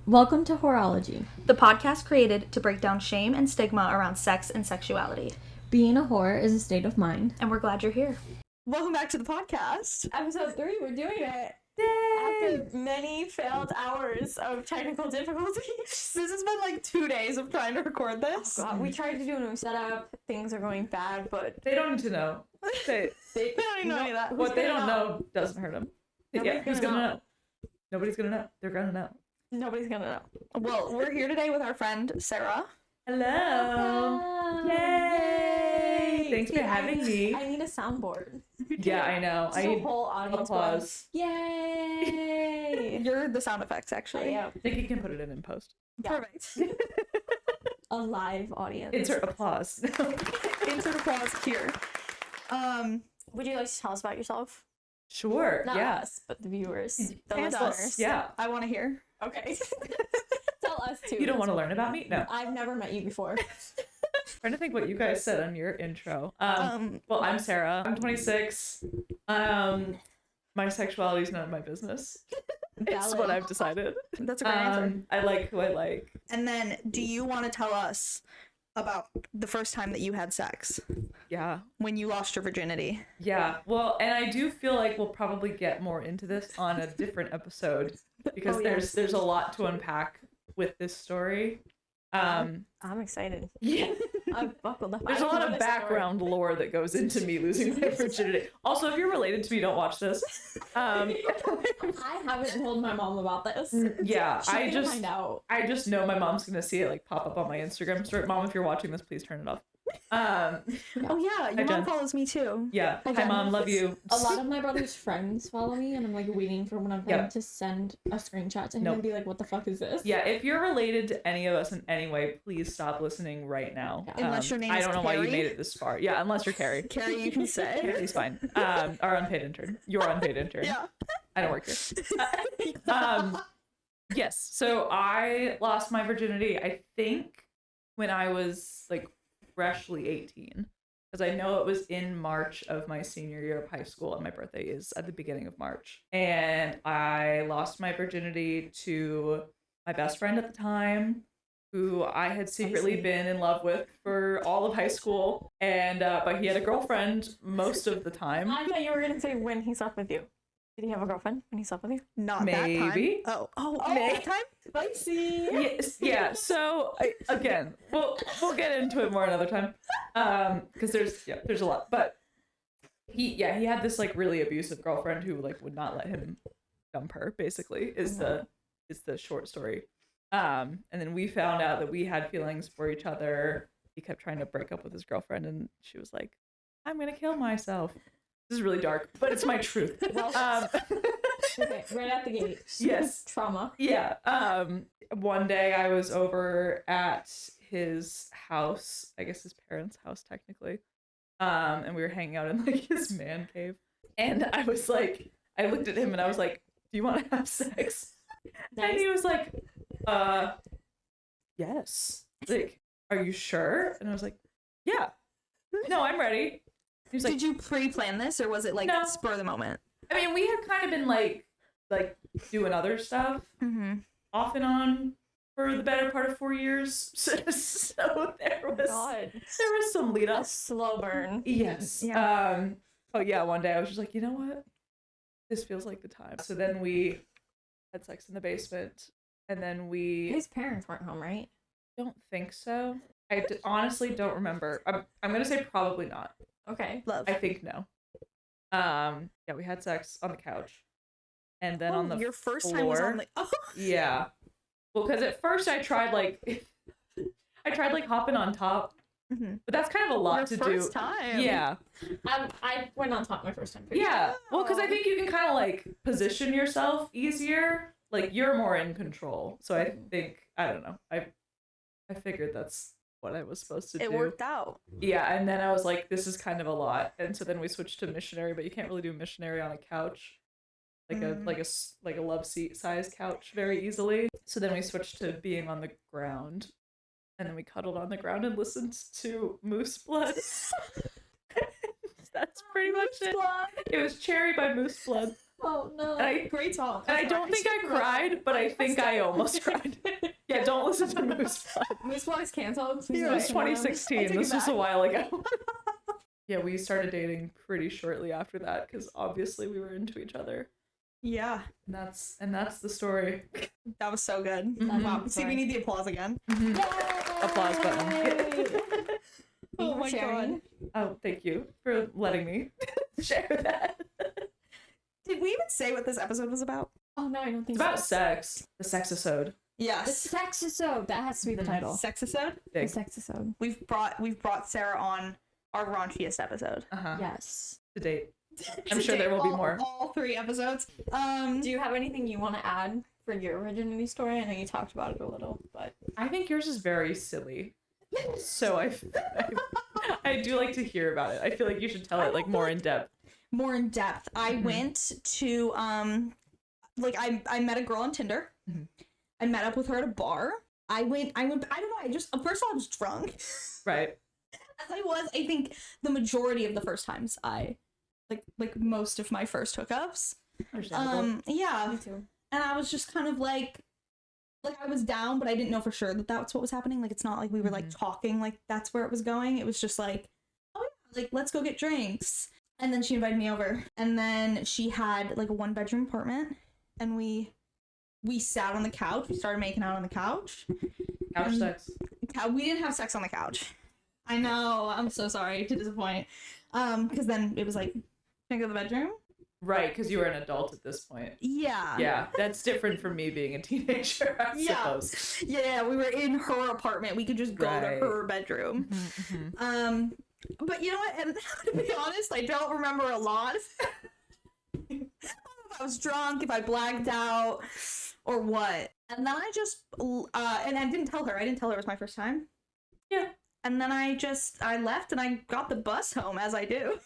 Welcome to Whoreology, the podcast created to break down shame and stigma around sex and sexuality. Being a whore is a state of mind. And we're glad you're here. Welcome back to the podcast. Episode 3, we're doing it. Yay! After many failed hours of technical difficulties. This has been like 2 days of trying to record this. Oh God, we tried to do a new setup. Things are going bad, but they don't need to know. They don't even know any of that. What they don't know doesn't hurt them. Who's gonna know? Nobody's gonna know. They're gonna know. Nobody's gonna know. Well, we're here today with our friend Sarah. Hello. Yay! Thanks for having me. I need a soundboard. Yeah, I know. So I need whole audience applause. Yay! You're the sound effects, actually. Yeah. Nikki can put it in post. Perfect. A live audience. Insert applause. Insert applause here. Would you like to tell us about yourself? Sure. Not yeah. us, but the viewers, the And listeners. us. Yeah. I want to hear. Okay. Tell us too. You don't want to learn about me? No. I've never met you before. Trying to think what you guys said on your intro. Well, I'm Sarah. I'm 26. My sexuality is none of my business. It's Valid. what I've decided. That's a great answer. I like who I like. And then, do you want to tell us about the first time that you had sex? Yeah. When you lost your virginity? Yeah. Well, and I do feel like we'll probably get more into this on a different episode because there's a lot to unpack with this story. I'm excited. Yeah. I've buckled up. There's a lot of background lore that goes into me losing my virginity. Also, if you're related to me, don't watch this. I haven't told my mom about this. Yeah, She's gonna find out. I just know my mom's gonna see it like pop up on my Instagram story. Mom, if you're watching this, please turn it off. Oh yeah, your mom Jen. follows me too. Yeah. Hi, Jen. Mom. Love you. A lot of my brother's friends follow me, and I'm like waiting for one of them to send a screenshot to him and be like, "What the fuck is this?" Yeah, if you're related to any of us in any way, please stop listening right now. Unless your name is I don't know why you Carrie. made it this far. Yeah, unless you're Carrie. Carrie, you can say. Carrie's fine. Our unpaid intern. Your unpaid intern. Yeah. I don't work here. Yes. So I lost my virginity, I think, when I was like freshly 18. Because I know it was in March of my senior year of high school, and my birthday is at the beginning of March. And I lost my virginity to my best friend at the time, who I had secretly been in love with for all of high school. And but he had a girlfriend most of the time. I thought you were gonna say when he slept with you. Did he have a girlfriend when he slept with you? Not Maybe. that time. Oh, that time? Spicy. Yes, yeah. So again, we'll get into it more another time, because there's a lot. But he had this like really abusive girlfriend who like would not let him dump her. Basically, is the short story. And then we found out that we had feelings for each other. He kept trying to break up with his girlfriend, and she was like, "I'm gonna kill myself." This is really dark, but it's my truth. Okay, right out the gate. Yes. Trauma. Yeah. One day I was over at his house, I guess his parents' house technically. And we were hanging out in like his man cave. And I was like, I looked at him and I was like, "Do you want to have sex?" Nice. And he was like, yes. Like, "Are you sure?" And I was like, "Yeah. No, I'm ready." He was like, Did you pre-plan this, or was it like No. spur of the moment? I mean, we had kind of been like doing other stuff Mm-hmm. off and on for the better part of 4 years. So there was some lead A up. slow burn. Yes. Yeah. Oh yeah, one day I was just like, you know what? This feels like the time. So then we had sex in the basement, and then we His parents weren't home, right? don't think so. I honestly don't remember. I'm gonna say probably not. Okay. Love. I think no. Yeah, we had sex on the couch, and then on the your first time was on floor. the. Oh. Yeah. Well, because at first I tried like hopping on top, Mm-hmm. but that's kind of a lot Your to first do. time. Yeah. I went on top my first time. Yeah. Well, because I think you can kind of like position yourself easier. Like you're more in control. So I think I don't know. I figured that's what I was supposed to do. It worked out. Yeah, and then I was like, this is kind of a lot, and so then we switched to missionary, but you can't really do missionary on a couch, like a love seat size couch very easily. So then we switched to being on the ground, and then we cuddled on the ground and listened to Moose Blood. That's pretty much it. It was Cherry by Moose Blood. Oh no. Great song. And I don't think I cried, but I think I almost cried. Yeah, don't listen to Moose Blood. Moose Blood is canceled. It was 2016. This was a while ago. back. Yeah, we started dating pretty shortly after that because obviously we were into each other. Yeah, And that's the story. that was so good. Mhm. Wow. See, we need the applause again. Applause button. Oh my god. Oh, thank you for letting me share that. Did we even say what this episode was about? Oh no, I don't think It's about so. sex. The sexisode. The Yes. sexisode. That has to be the title. Sexisode. The Big. sexisode. We've brought Sarah on our raunchiest episode. Uh-huh. Yes. To date. I'm sure there will be more. All 3 episodes. Do you have anything you want to add for your virginity story? I know you talked about it a little, but I think yours is very silly. So I do like to hear about it. I feel like you should tell it like more in depth. more in depth. I went to like I met a girl on Tinder. Mhm. I met up with her at a bar. I went I don't know, I just first of all I was drunk. Right. As I was, I think the majority of the first times I like most of my first hookups. Understandable. Yeah. me too. And I was just kind of like I was down, but I didn't know for sure that that's what was happening. Like it's not like we were like talking like that's where it was going. It was just like, oh yeah, like let's go get drinks. And then she invited me over. And then she had like a 1-bedroom apartment, and we sat on the couch. We started making out on the couch. Couch sex. We didn't have sex on the couch. I know. I'm so sorry to disappoint. Because then it was like, can I go to the bedroom? Right, because you were an adult at this point. Yeah. Yeah, that's different from me being a teenager, I suppose. Yeah, we were in her apartment. We could just go to Right. her bedroom. But you know what? And to be honest, I don't remember a lot. I don't know if I was drunk, if I blacked out, or what. And then I just, and I didn't tell her. I didn't tell her it was my first time. Yeah. And then I left and I got the bus home, as I do.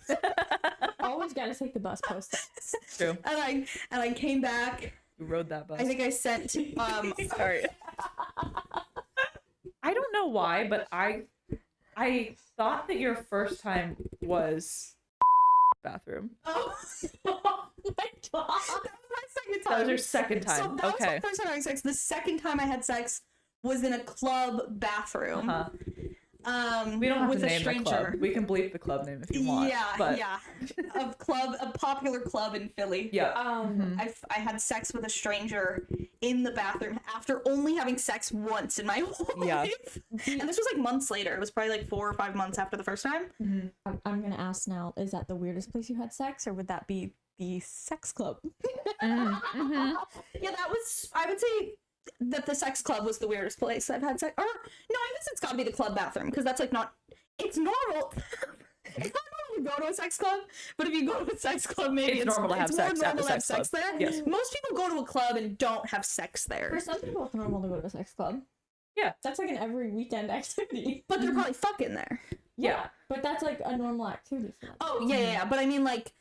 Always gotta take the bus post. True. And I came back. You rode that bus. I think I sent Sorry. I don't know why, but I thought that your first time was bathroom. oh my god. That was my second time. That was your second time. So that was Okay. my first time having sex. The second time I had sex was in a club bathroom. Uh-huh. We don't have with to a name stranger. the club. We can bleep the club name if you want. Yeah, but yeah. A popular club in Philly. Yeah. I had sex with a stranger in the bathroom after only having sex once in my whole Yeah. life. And this was like months later. It was probably like 4 or 5 months after the first time. I'm gonna ask now, is that the weirdest place you had sex, or would that be the sex club? Yeah, that was, I would say that the sex club was the weirdest place I've had sex. Or, no, I guess it's gotta be the club bathroom, because that's like not, it's normal. It's not normal to go to a sex club, but if you go to a sex club, maybe It's normal to have more sex at normal the to have sex sex club. there. Yes. Most people go to a club and don't have sex For there. some people, it's normal to go to a sex club. Yeah. That's like an every weekend activity. But they're probably fucking there. Yeah. But that's like a normal activity for them. Oh, yeah. But I mean, like,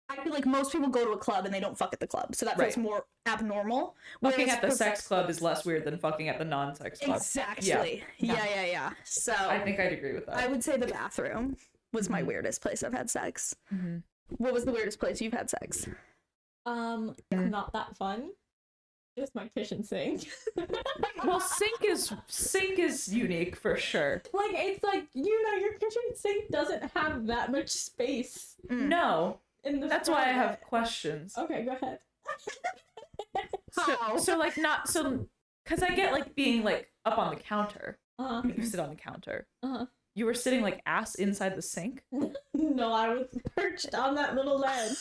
I feel like most people go to a club and they don't fuck at the club, so that feels Right. more abnormal. Fucking Whereas at the for- sex club is less weird than fucking at the non-sex club. Exactly. Yeah. So I think I'd agree with that. I would say the bathroom was my weirdest place I've had sex. Mhm. What was the weirdest place you've had sex? Not that fun. Just my kitchen sink. Well, sink is unique for sure. Like, it's like, your kitchen sink doesn't have that much space No, in the that's front why I of have it. questions. Okay, go ahead. So like not so, because I get like being like up on the counter. Uh-huh. You sit on the counter. Uh-huh. You were sitting like ass inside the sink. No, I was perched on that little ledge.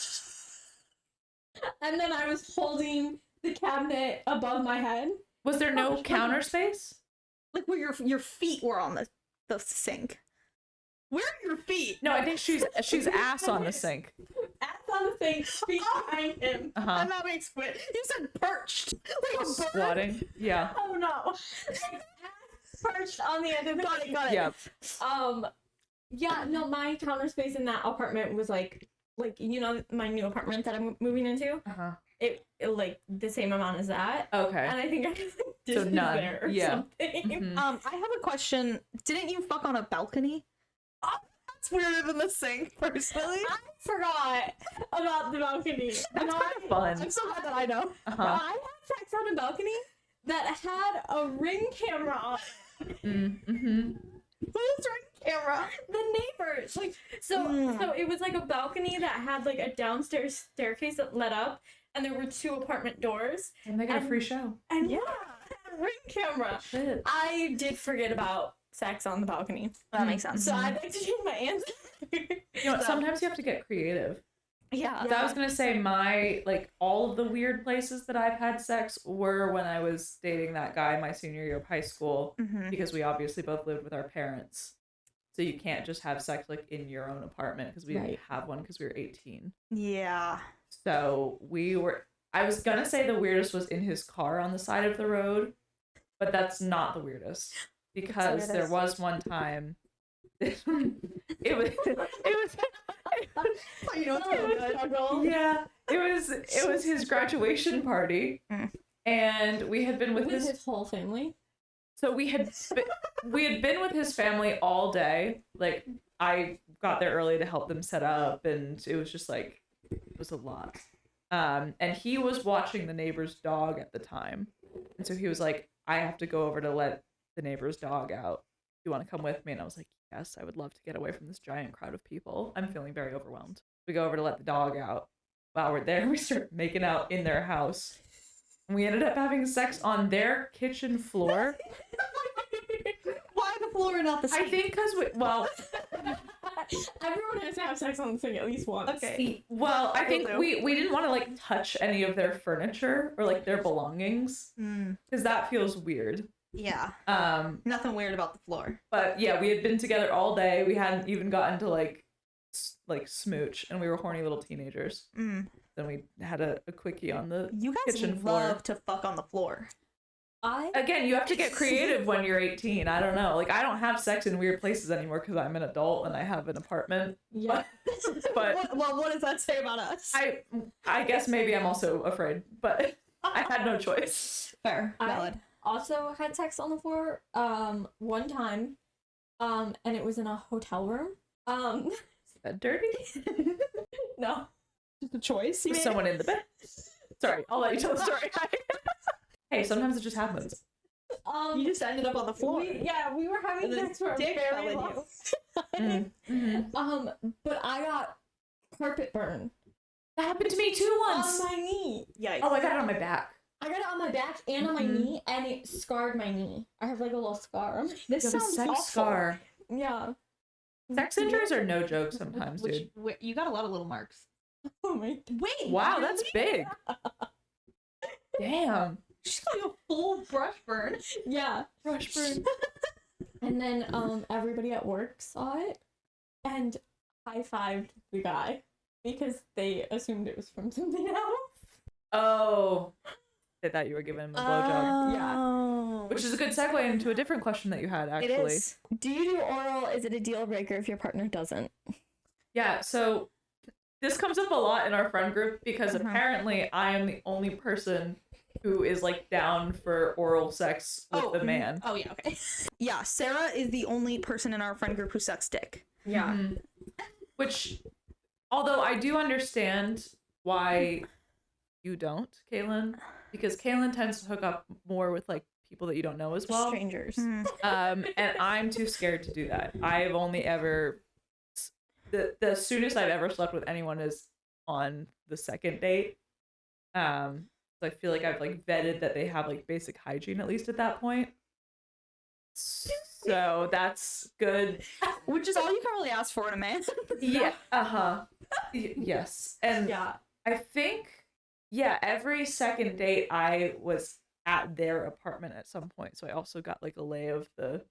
And then I was holding the cabinet above my head. Was there no counter space? Like where your feet were on the sink. Where are your feet? No, I think she's ass on the sink. Ass on the sink, feet behind him. Uh-huh. And that makes it. You said perched. Like a bird. Squatting. Yeah. Oh no. Ass perched on the end of the Got it. Yeah. Yeah, no, my counter space in that apartment was like my new apartment that I'm moving into. Uh-huh. It like the same amount as that. Okay. And I think I just like So dishes none. there or Yeah. something. Mhm. I have a question. Didn't you fuck on a balcony? Oh, that's weirder than the sink, personally. I forgot about the balcony. That's kind of fun. I'm so glad that I know. Uh-huh. I had sex on a balcony that had a Ring camera on. Mm-hmm. Who's Ring camera? The neighbors, like, so it was like a balcony that had like a downstairs staircase that led up, and there were 2 apartment doors. And they got a free show. And yeah, a Ring camera. Shit. I did forget about sex on the balcony, That makes sense. so I'd like to change my answer. You know what, sometimes you have to get creative. Yeah. So I was gonna say all of the weird places that I've had sex were when I was dating that guy my senior year of high school, because we obviously both lived with our parents. So you can't just have sex like in your own apartment because we didn't have one because we were 18. Yeah. So I was gonna say the weirdest was in his car on the side of the road, but that's not the weirdest because there was one time it was You know, it was his graduation party, and we had been with his whole family. So we had been with his family all day. Like, I got there early to help them set up, and it was just like, it was a lot. And he was watching the neighbor's dog at the time, and so he was like, I have to go over to let the neighbor's dog out. You want to come with me? And I was like, yes, I would love to get away from this giant crowd of people. I'm feeling very overwhelmed. We go over to let the dog out. While we're there, we start making out in their house. And we ended up having sex on their kitchen floor. Why the floor and not the sink? I think because Everyone has to have sex on the thing at least once. Okay. well, I think we didn't want to like touch any of their furniture or like their belongings because that feels weird. Yeah. Nothing weird about the floor. But yeah, we had been together all day. We hadn't even gotten to like smooch, and we were horny little teenagers. Then we had a quickie on the kitchen floor. Love to fuck on the floor. Again, you have to get creative when you're 18. I don't know. Like, I don't have sex in weird places anymore because I'm an adult and I have an apartment. Yeah. But what does that say about us? I guess maybe I'm also afraid, but I had no choice. Fair. Valid. I also had sex on the floor one time, and it was in a hotel room. Is that dirty? No. Just a choice. Was someone in the bed? Sorry, I'll let you tell the story. Hey, sometimes it just happens. You just ended up on the floor. We were having sex for a dick fell very in long you. time. But I got carpet burn That happened to me too once. on my knee. Yikes. Oh, I got it on my back. I got it on my back and on my knee, and it scarred my knee. I have like a little scar on my This You have a sounds sex awful. scar. Yeah. Sex injuries are no joke sometimes, dude. You got a lot of little marks. Oh my. Wait. Wow, that's big. Damn. She's got like a full brush burn. Yeah. Brush burn. And then everybody at work saw it and high-fived the guy because they assumed it was from something else. Oh. I thought you were giving him a blowjob. Yeah. Which is a good segue into a different question that you had, actually. It is. Do you do oral? Is it a deal breaker if your partner doesn't? Yeah, so this comes up a lot in our friend group because apparently I am the only person who is like down for oral sex with the man. Oh yeah, okay. Yeah, Sarah is the only person in our friend group who sucks dick. Yeah. Which, although I do understand why you don't, Kaylin, because Kaylin tends to hook up more with like people that you don't know as well. Strangers. And I'm too scared to do that. I've only ever the soonest I've ever slept with anyone is on the second date. So I feel like I've like vetted that they have like basic hygiene at least at that point. So that's good. Which is all you can really ask for in a man. Yeah. Yes. And Yeah. I think every second date I was at their apartment at some point. So I also got like a lay of the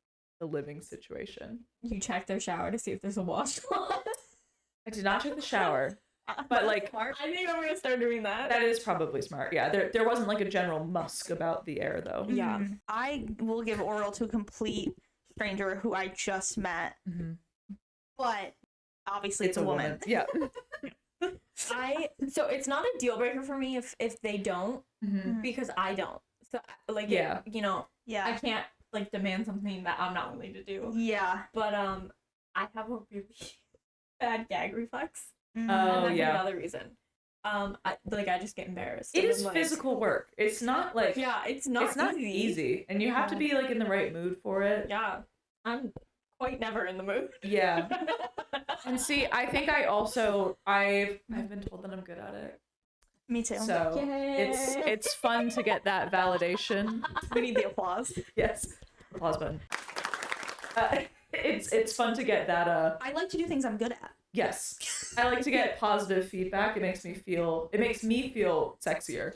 living situation. You check their shower to see if there's a washcloth. I did not check the shower. But like I think I'm gonna start doing that. that is probably smart. Yeah, there wasn't like a general musk about the air though. Yeah. I will give oral to a complete stranger who I just met. But obviously it's a woman. Yeah. So it's not a deal breaker for me if they don't because I don't. So like Yeah. you know, Yeah. I can't like demand something that I'm not willing to do. Yeah. But I have a really bad gag reflex. And Oh that's yeah. another reason. I just get embarrassed. It and is I'm like, physical work. It's not like Yeah, it's not easy, and you have to be like in the right mood for it. Yeah, I'm quite never in the mood. Yeah. And see, I think I've been told that I'm good at it. Me too. So Yay. it's fun to get that validation. We need the applause. Yes. Applause button. It's fun to get that I like to do things I'm good at. yes. I like to get positive feedback. It makes me feel sexier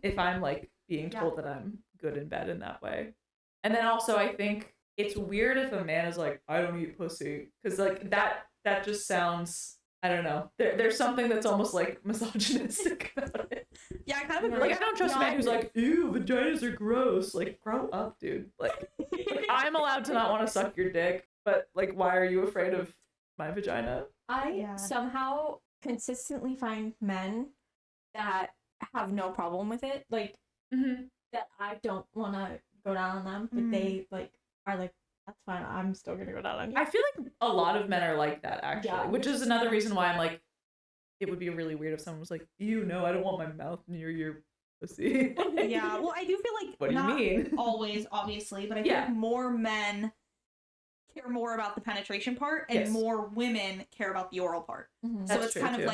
if I'm like being told that I'm good in bed in that way. And then also I think it's weird if a man is like, I don't eat pussy, because like that just sounds, I don't know. There's something that's almost like misogynistic about it. Yeah, I kind of agree. Like, I don't trust a man who's like, ew, vaginas are gross. Like, grow up, dude. Like I'm allowed to not want to suck your dick, but like, why are you afraid of my vagina? I somehow consistently find men that have no problem with it, like that I don't want to go down on them, but they like are like, that's fine, I'm still gonna go down on you. I feel like a lot of men are like that, actually, Yeah. which is another reason why I'm like, it would be really weird if someone was like, ew, no, I don't want my mouth near your pussy. Yeah, well, I do feel like What do you not mean? always, obviously, but I feel like more men care more about the penetration part, and more women care about the oral part. Mhm. So That's it's true, kind too. of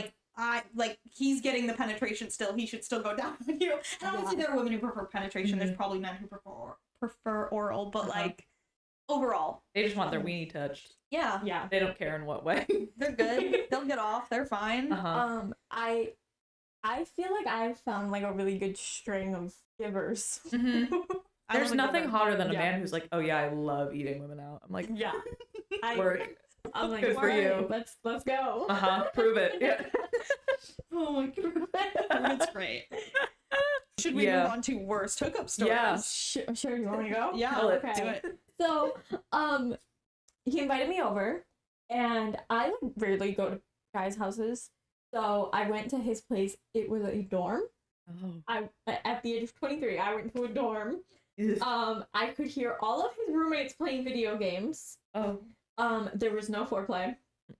like he's getting the penetration still, he should still go down on you. And obviously there are women who prefer penetration. There's probably men who prefer oral, but like overall, They just want their weenie touched. yeah, Yeah. They don't care in what way. they're good. They'll get off. They're fine. I feel like I've found like a really good string of givers. I There's love a nothing giver. hotter than a Yeah. man who's like, oh yeah, I love eating women out. I'm like, Yeah. work. I'm like, Good for "Alright, you." Let's go. Prove it. Yeah. Oh my god, that's great. Should we move on to worst hookup stories? Yeah. Sure, you want me to go? Yeah, Tell it. do it. So, he invited me over, and I like rarely go to guys' houses. So I went to his place. It was a dorm. Oh. At the age of 23, I went to a dorm. Ugh. I could hear all of his roommates playing video games. Oh. There was no foreplay.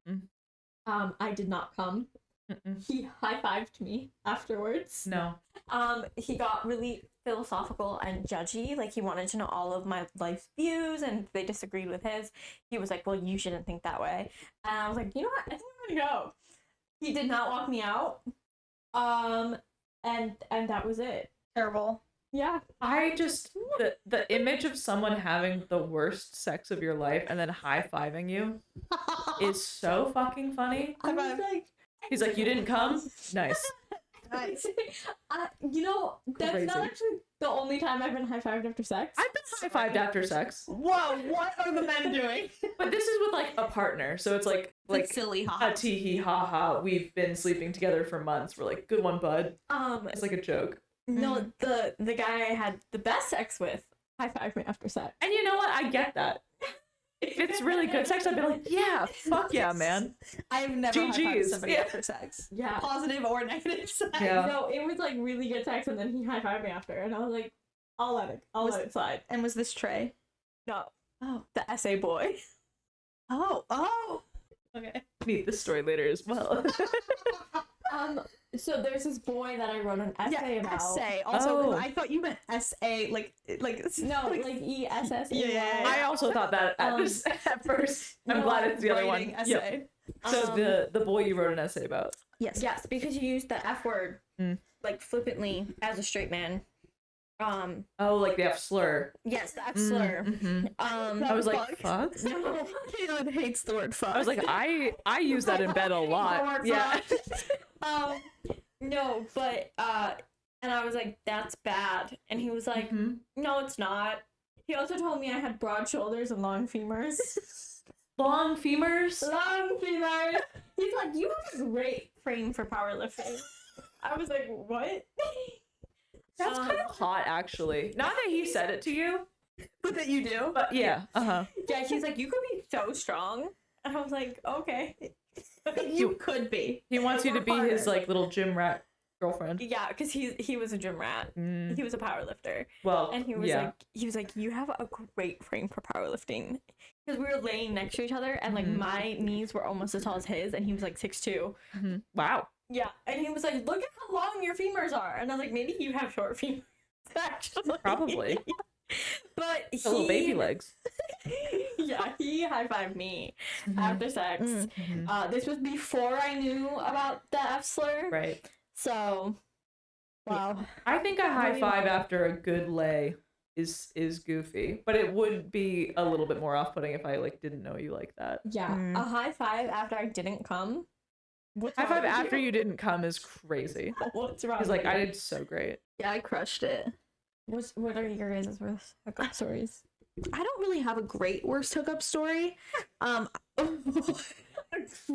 Mm-mm. I did not come. Mm-mm. He high-fived me afterwards. No. He got really philosophical and judgy. Like, he wanted to know all of my life views, and they disagreed with his. He was like, well, you shouldn't think that way. And I was like, you know what? I think I'm gonna go. He did not walk me out. And that was it. Terrible. Yeah. I just the image of someone having the worst sex of your life and then high-fiving you is so fucking funny. I was like, He's like, you didn't come? Nice. Nice. you know, that's Crazy. not actually the only time I've been high-fived after sex. I've been high-fived after sex. Whoa, what are the men doing? But this is with like a partner, so it's like silly, a ha. tee hee ha ha. We've been sleeping together for months. We're like, good one, bud. It's It's like a joke. no, the guy I had the best sex with high-fived me after sex. And you know what? I get that. If it's really good sex, I'd be like, yeah, fuck yeah, man. I've never high-fived GGs. somebody Yeah. after sex. Yeah. Positive or negative sex. Yeah. No, it was like really good sex, and then he high-fived me after, and I was like, I'll let it slide. And was this Trey? No. Oh, the essay boy. Oh. Okay. Need this story later as well. So there's this boy that I wrote an essay about. Essay. Also, 'cause Oh. I thought you meant S.A. Like. No, like ESS. Yeah. I also thought that at first. I'm glad it's the other one. Writing Yep. essay. So the boy you wrote an essay about. Yes. Yes, because you used the F word like flippantly as a straight man. Oh, like the F slur. Yes, the F slur. Mhm. I was like, fuck? No. Caitlin hates the word fuck. I was like, I use that in bed a lot. Yeah. No, but and I was like, that's bad, and he was like, no, it's not. He also told me I had broad shoulders and long femurs. Long femurs? Long femurs. He's like, you have a great frame for powerlifting. I was like, what? That's kind of hot, actually. Not that he said it to you, But that you do. but yeah. Yeah, he's like, you could be so strong. And I was like, okay. You could be. He wants you to be his like little gym rat girlfriend. Yeah, because he was a gym rat. He was a power lifter. Well, And he was like, you have a great frame for powerlifting. Because we were laying next to each other, and like my knees were almost as tall as his, and he was like 6'2". Wow. Yeah, and he was like, look at how long your femurs are. And I was like, maybe you have short femurs, actually. Probably. But The little baby legs. Yeah, he high-fived me after sex. This was before I knew about the F slur. Right. So, wow. I think a high five after a good lay is goofy, but it would be a little bit more off-putting if I like didn't know you like that. Yeah, a high five after I didn't come. High five after you didn't come is crazy. What's wrong? He's like, I did so great. Yeah, I crushed it. What are your guys' worst hookup stories? I don't really have a great worst hookup story.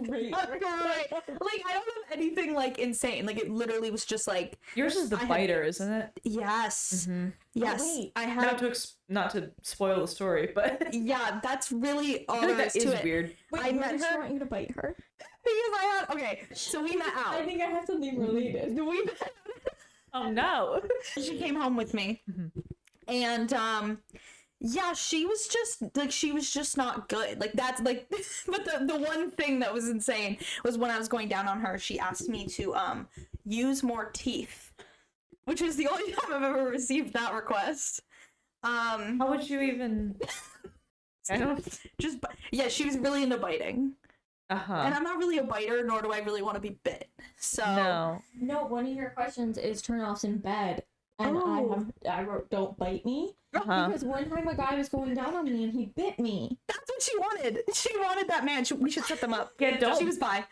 Great. Like, I don't have anything like insane. Like, it literally was just like, Yours is the biter, isn't it? yes, yes. Oh, wait. I have. Not to spoil the story, but Yeah, that's really all I feel there like is that to is it. weird. Wait, I met did she her want you to bite her? because I had. Okay, so we met out. I think I have something related. We met. Oh no. She came home with me, and yeah, she was just not good. Like, that's like, but the one thing that was insane was when I was going down on her, she asked me to use more teeth, which is the only time I've ever received that request. How would you even? I don't. Yeah, she was really into biting, and I'm not really a biter, nor do I really want to be bit. So No, one of your questions is turn-offs in bed. And I wrote, don't bite me. Because one time a guy was going down on me and he bit me. that's what she wanted. She wanted that man. We should set them up. Yeah, don't. She was bi.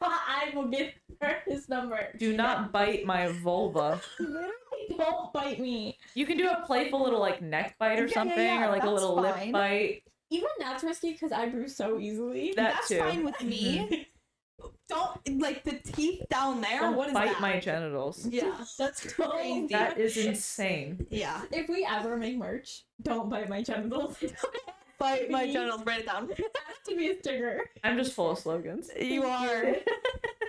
I will give her his number. Do not bite my vulva. Literally, don't bite me. You can do a playful little like neck bite or something, or like a that's little fine. lip bite. Even that's risky because I bruise so easily. That's too. fine with me. Don't, like, the teeth down there. Don't what is bite that? my genitals. Yeah, that's crazy. That is insane. Yeah. If we ever make merch, don't bite my genitals. Bite my genitals. Write it down. It has to be a sticker. I'm just full of slogans. You are.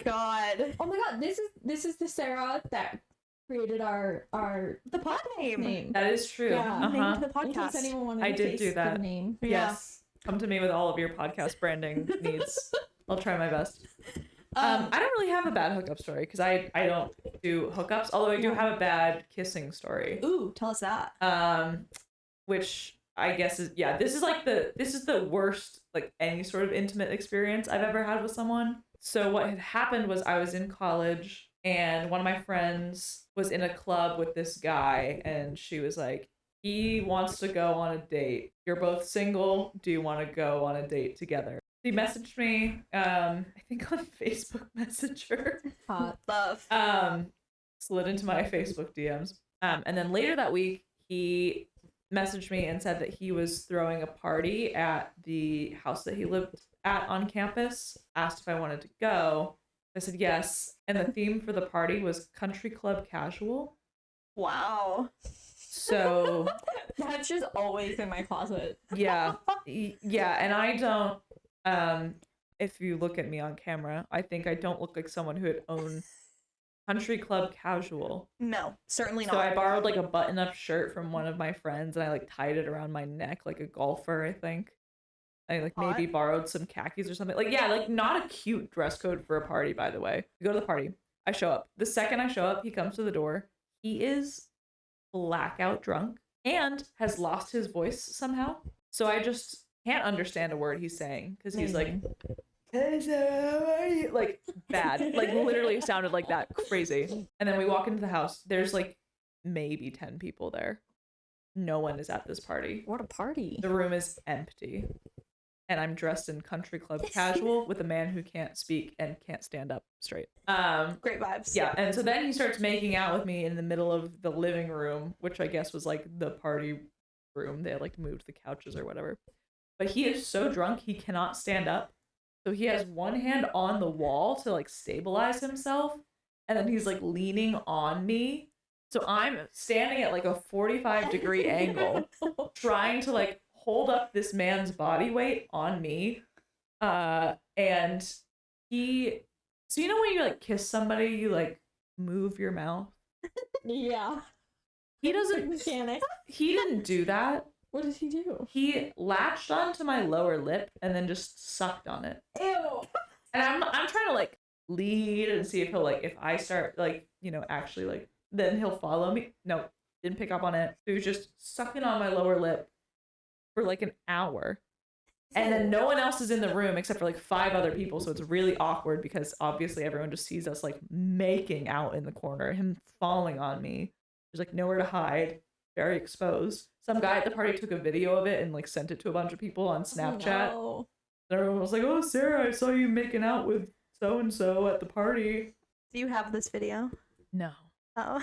God. Oh my god, this is the Sarah that created our The pod name. That is true. Yeah. Name to the In case podcast. anyone wanted I to did face do that. the name. Yes. Come to me with all of your podcast branding needs. I'll try my best. I don't really have a bad hookup story because I don't do hookups, although I do have a bad kissing story. Ooh, tell us that. Which I guess is this is the worst like any sort of intimate experience I've ever had with someone. So what had happened was I was in college and one of my friends was in a club with this guy and she was like, he wants to go on a date. You're both single. Do you want to go on a date together? He messaged me, I think on Facebook Messenger. Love. Slid into my Facebook DMs. And then later that week, he messaged me and said that he was throwing a party at the house that he lived at on campus. Asked if I wanted to go. I said yes. And the theme for the party was country club casual. Wow. So That's just always in my closet. yeah. And I don't. If you look at me on camera, I think I don't look like someone who would own country club casual. No, certainly not. So I borrowed like a button-up shirt from one of my friends and I like tied it around my neck like a golfer, I think. I like maybe borrowed some khakis or something. Like, yeah, like not a cute dress code for a party, by the way. We go to the party. I show up. The second I show up, he comes to the door. He is blackout drunk and has lost his voice somehow. So I just can't understand a word he's saying because he's like, like bad, like literally sounded like that, crazy. And then we walk into the house. There's like maybe 10 people there. No one is at this party. What a party. The room is empty. And I'm dressed in country club casual with a man who can't speak and can't stand up straight. Great vibes. Yeah, and so then he starts making out with me in the middle of the living room, which I guess was like the party room. They had like moved the couches or whatever. But he is so drunk he cannot stand up. So he has one hand on the wall to like stabilize himself. And then he's like leaning on me. So I'm standing at like a 45-degree angle trying to like hold up this man's body weight on me. And he, so you know when you like kiss somebody, you like move your mouth. Yeah. He doesn't. Mechanic. He didn't do that. What did he do? He latched onto my lower lip and then just sucked on it. Ew. And I'm trying to like lead and see if he'll like, if I start like, actually like, then he'll follow me. No, didn't pick up on it. He was just sucking on my lower lip for like an hour. And then no one else is in the room except for like 5 other people. So it's really awkward because obviously everyone just sees us like making out in the corner, him falling on me. There's like nowhere to hide, very exposed. Some guy at the party took a video of it and like sent it to a bunch of people on Snapchat. Oh, And everyone was like, "Oh, Sarah, I saw you making out with so-and-so at the party." Do you have this video? No. Oh.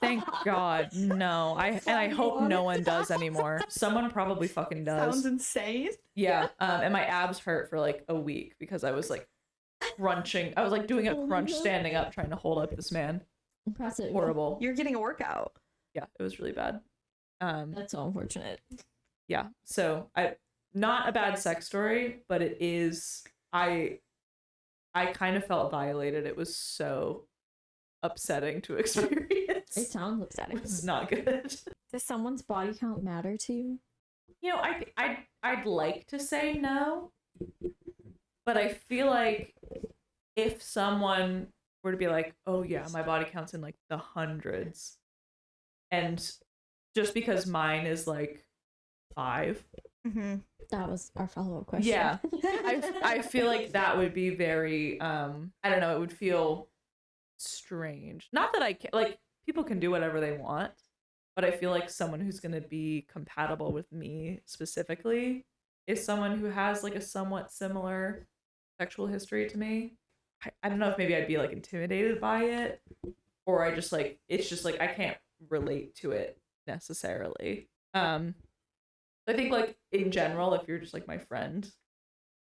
Thank God. No. I hope no one does anymore. Someone probably fucking does. Sounds insane. Yeah. And my abs hurt for like a week because I was like crunching. I was like doing a crunch standing up trying to hold up this man. impressive. Horrible. You're getting a workout. Yeah, it was really bad. That's so unfortunate. Yeah. So not a bad sex story, but it is I kind of felt violated. It was so upsetting to experience. It sounds upsetting. This is not good. Does someone's body count matter to you? I'd like to say no, but I feel like if someone were to be like, "Oh yeah, my body count's in like the hundreds," and just because mine is like 5, Mm-hmm. That was our follow-up question. yeah, I feel like that would be very I don't know, it would feel strange. Not that I can, like, people can do whatever they want, but I feel like someone who's going to be compatible with me specifically is someone who has like a somewhat similar sexual history to me. I don't know if maybe I'd be like intimidated by it, or I just like, it's just like I can't relate to it necessarily. I think like in general, if you're just like my friend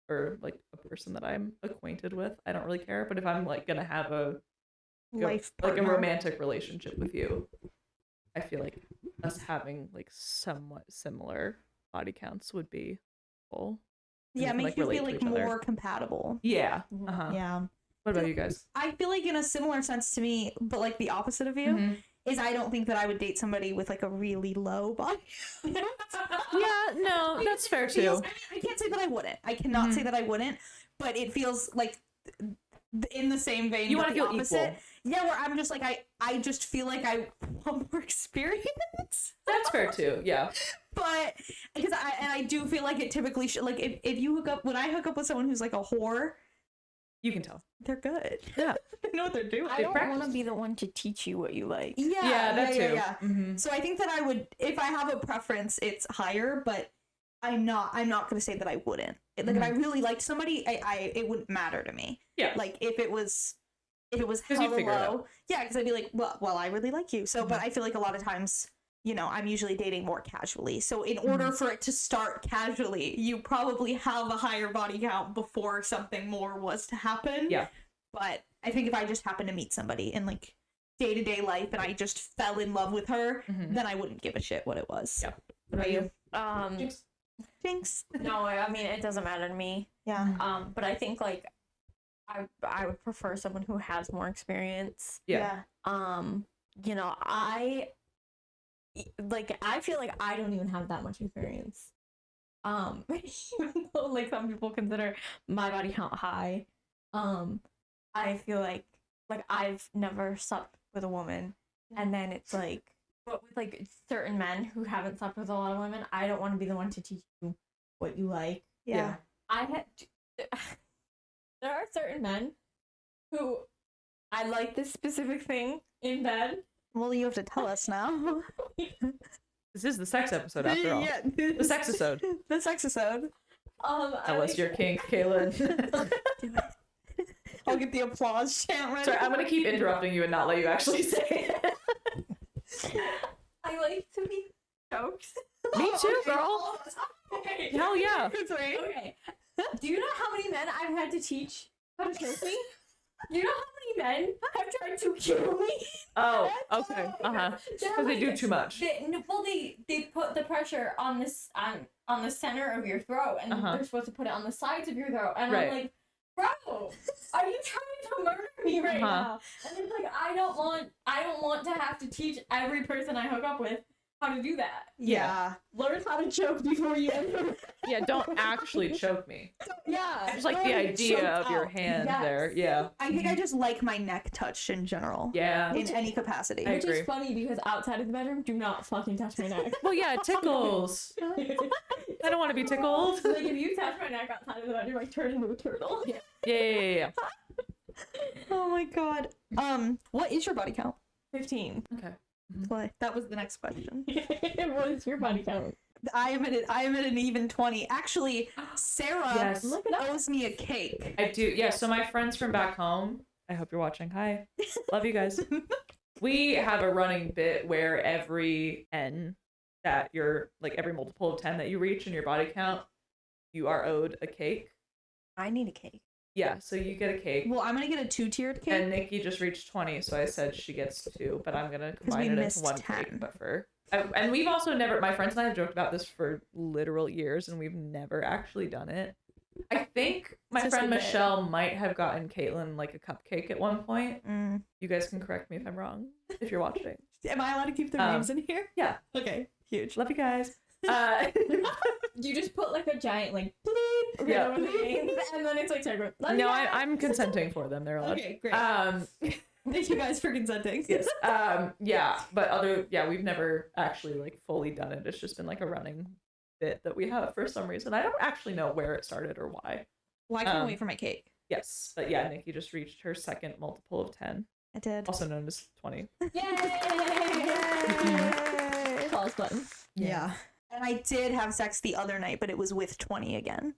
or like a person that I'm acquainted with, I don't really care. But if I'm like gonna have a Life like a partner. romantic relationship with you, I feel like us having like somewhat similar body counts would be cool. And Yeah, we can, make you relate feel to like each other. more compatible. Yeah. Mhm. Uh-huh. Yeah. What about you guys? I feel like in a similar sense to me, but like the opposite of you, Mhm. is I don't think that I would date somebody with like a really low body. Yeah, no, that's fair too. Feels, I can't say that I wouldn't. I cannot say that I wouldn't, but it feels like in the same vein. You but want to the feel opposite. equal. Yeah, where I'm just like I just feel like I want more experience. That's fair too. Yeah. But because I do feel like it typically should, like if you hook up, when I hook up with someone who's like a whore, You can tell. they're good. Yeah. They know what they're doing. I don't want to practice. be the one to teach you what you like. Yeah, that too. Yeah. Mm-hmm. So I think that I would, if I have a preference, it's higher, but I'm not gonna say that I wouldn't. Like if I really liked somebody, I it wouldn't matter to me. Yeah. Like if it was 'Cause you'd hella figure it low, yeah, because I'd be like, well, I really like you. So, but I feel like a lot of times, I'm usually dating more casually. So in order for it to start casually, you probably have a higher body count before something more was to happen. Yeah. But I think if I just happened to meet somebody in like day-to-day life and I just fell in love with her, then I wouldn't give a shit what it was. Yeah. What about you? Jinx. No, I mean it doesn't matter to me. Yeah. But I think like I would prefer someone who has more experience. Yeah. I feel like I don't even have that much experience. Even though like some people consider my body count high, I feel like I've never slept with a woman, and then it's like, but with like certain men who haven't slept with a lot of women, I don't want to be the one to teach you what you like. Yeah. There are certain men who I like this specific thing in bed. Well, you have to tell us now. This is the sex episode after all. Yeah. The sex episode. The sex episode. Tell us your kink, Kaylin. I'll get the applause chant ready. Sorry, I'm gonna keep interrupting you and not let you actually say it. I like to be choked. Me too, girl. Okay. Hell yeah. Okay. Do you know how many men I've had to teach how to choke me? You know how many men have tried to kill me? Oh, okay. Uh-huh. Because they do too much. They put the pressure on this on the center of your throat, and they're supposed to put it on the sides of your throat. And Right. I'm like, bro, are you trying to murder me right now? And it's like, I don't want to have to teach every person I hook up with how to do that. Yeah. Learn how to choke before you enter. Yeah, don't actually choke me. Yeah. I just like the Learn to idea choke of your out. hand Yes. there. Yeah. I think I just like my neck touched in general. Yeah. In any capacity. I Which agree. is funny because outside of the bedroom, do not fucking touch my neck. Well, yeah, it tickles. I don't want to be tickled. Like if you touch my neck outside of the bedroom, I turn into a turtle. Yeah. Oh my god. What is your body count? 15. Okay. Play. That was the next question. What is your body count? I am at an even 20. Actually, Sarah Yes. Look it up. owes me a cake. I do. Yeah, so my friends from back home, I hope you're watching. Hi. Love you guys. We have a running bit where every N that you're, like every multiple of 10 that you reach in your body count, you are owed a cake. I need a cake. Yeah, so you get a cake. Well, I'm gonna get a 2-tiered cake. And Nikki just reached 20, so I said she gets 2, but I'm gonna combine we it into missed one 10. cake. But and we've also never, my friends and I have joked about this for literal years, and we've never actually done it. I think my Just a friend bit. Michelle might have gotten Caitlin like a cupcake at one point. Mm. You guys can correct me if I'm wrong, if you're watching. Am I allowed to keep their names in here? Yeah, Okay, huge. love you guys. You just put like a giant like bleep Yeah. over the names, and then it's like sorry. No, I'm consenting for them. They're allowed. Okay, great. Thank you guys for consenting. Yes. Yeah, but we've never actually like fully done it. It's just been like a running bit that we have for some reason. I don't actually know where it started or why. Well, I can't wait for my cake. Yes, but yeah, Nikki just reached her second multiple of 10, I did. also known as 20. Yay! Pause button. Yeah. And I did have sex the other night, but it was with 20 again.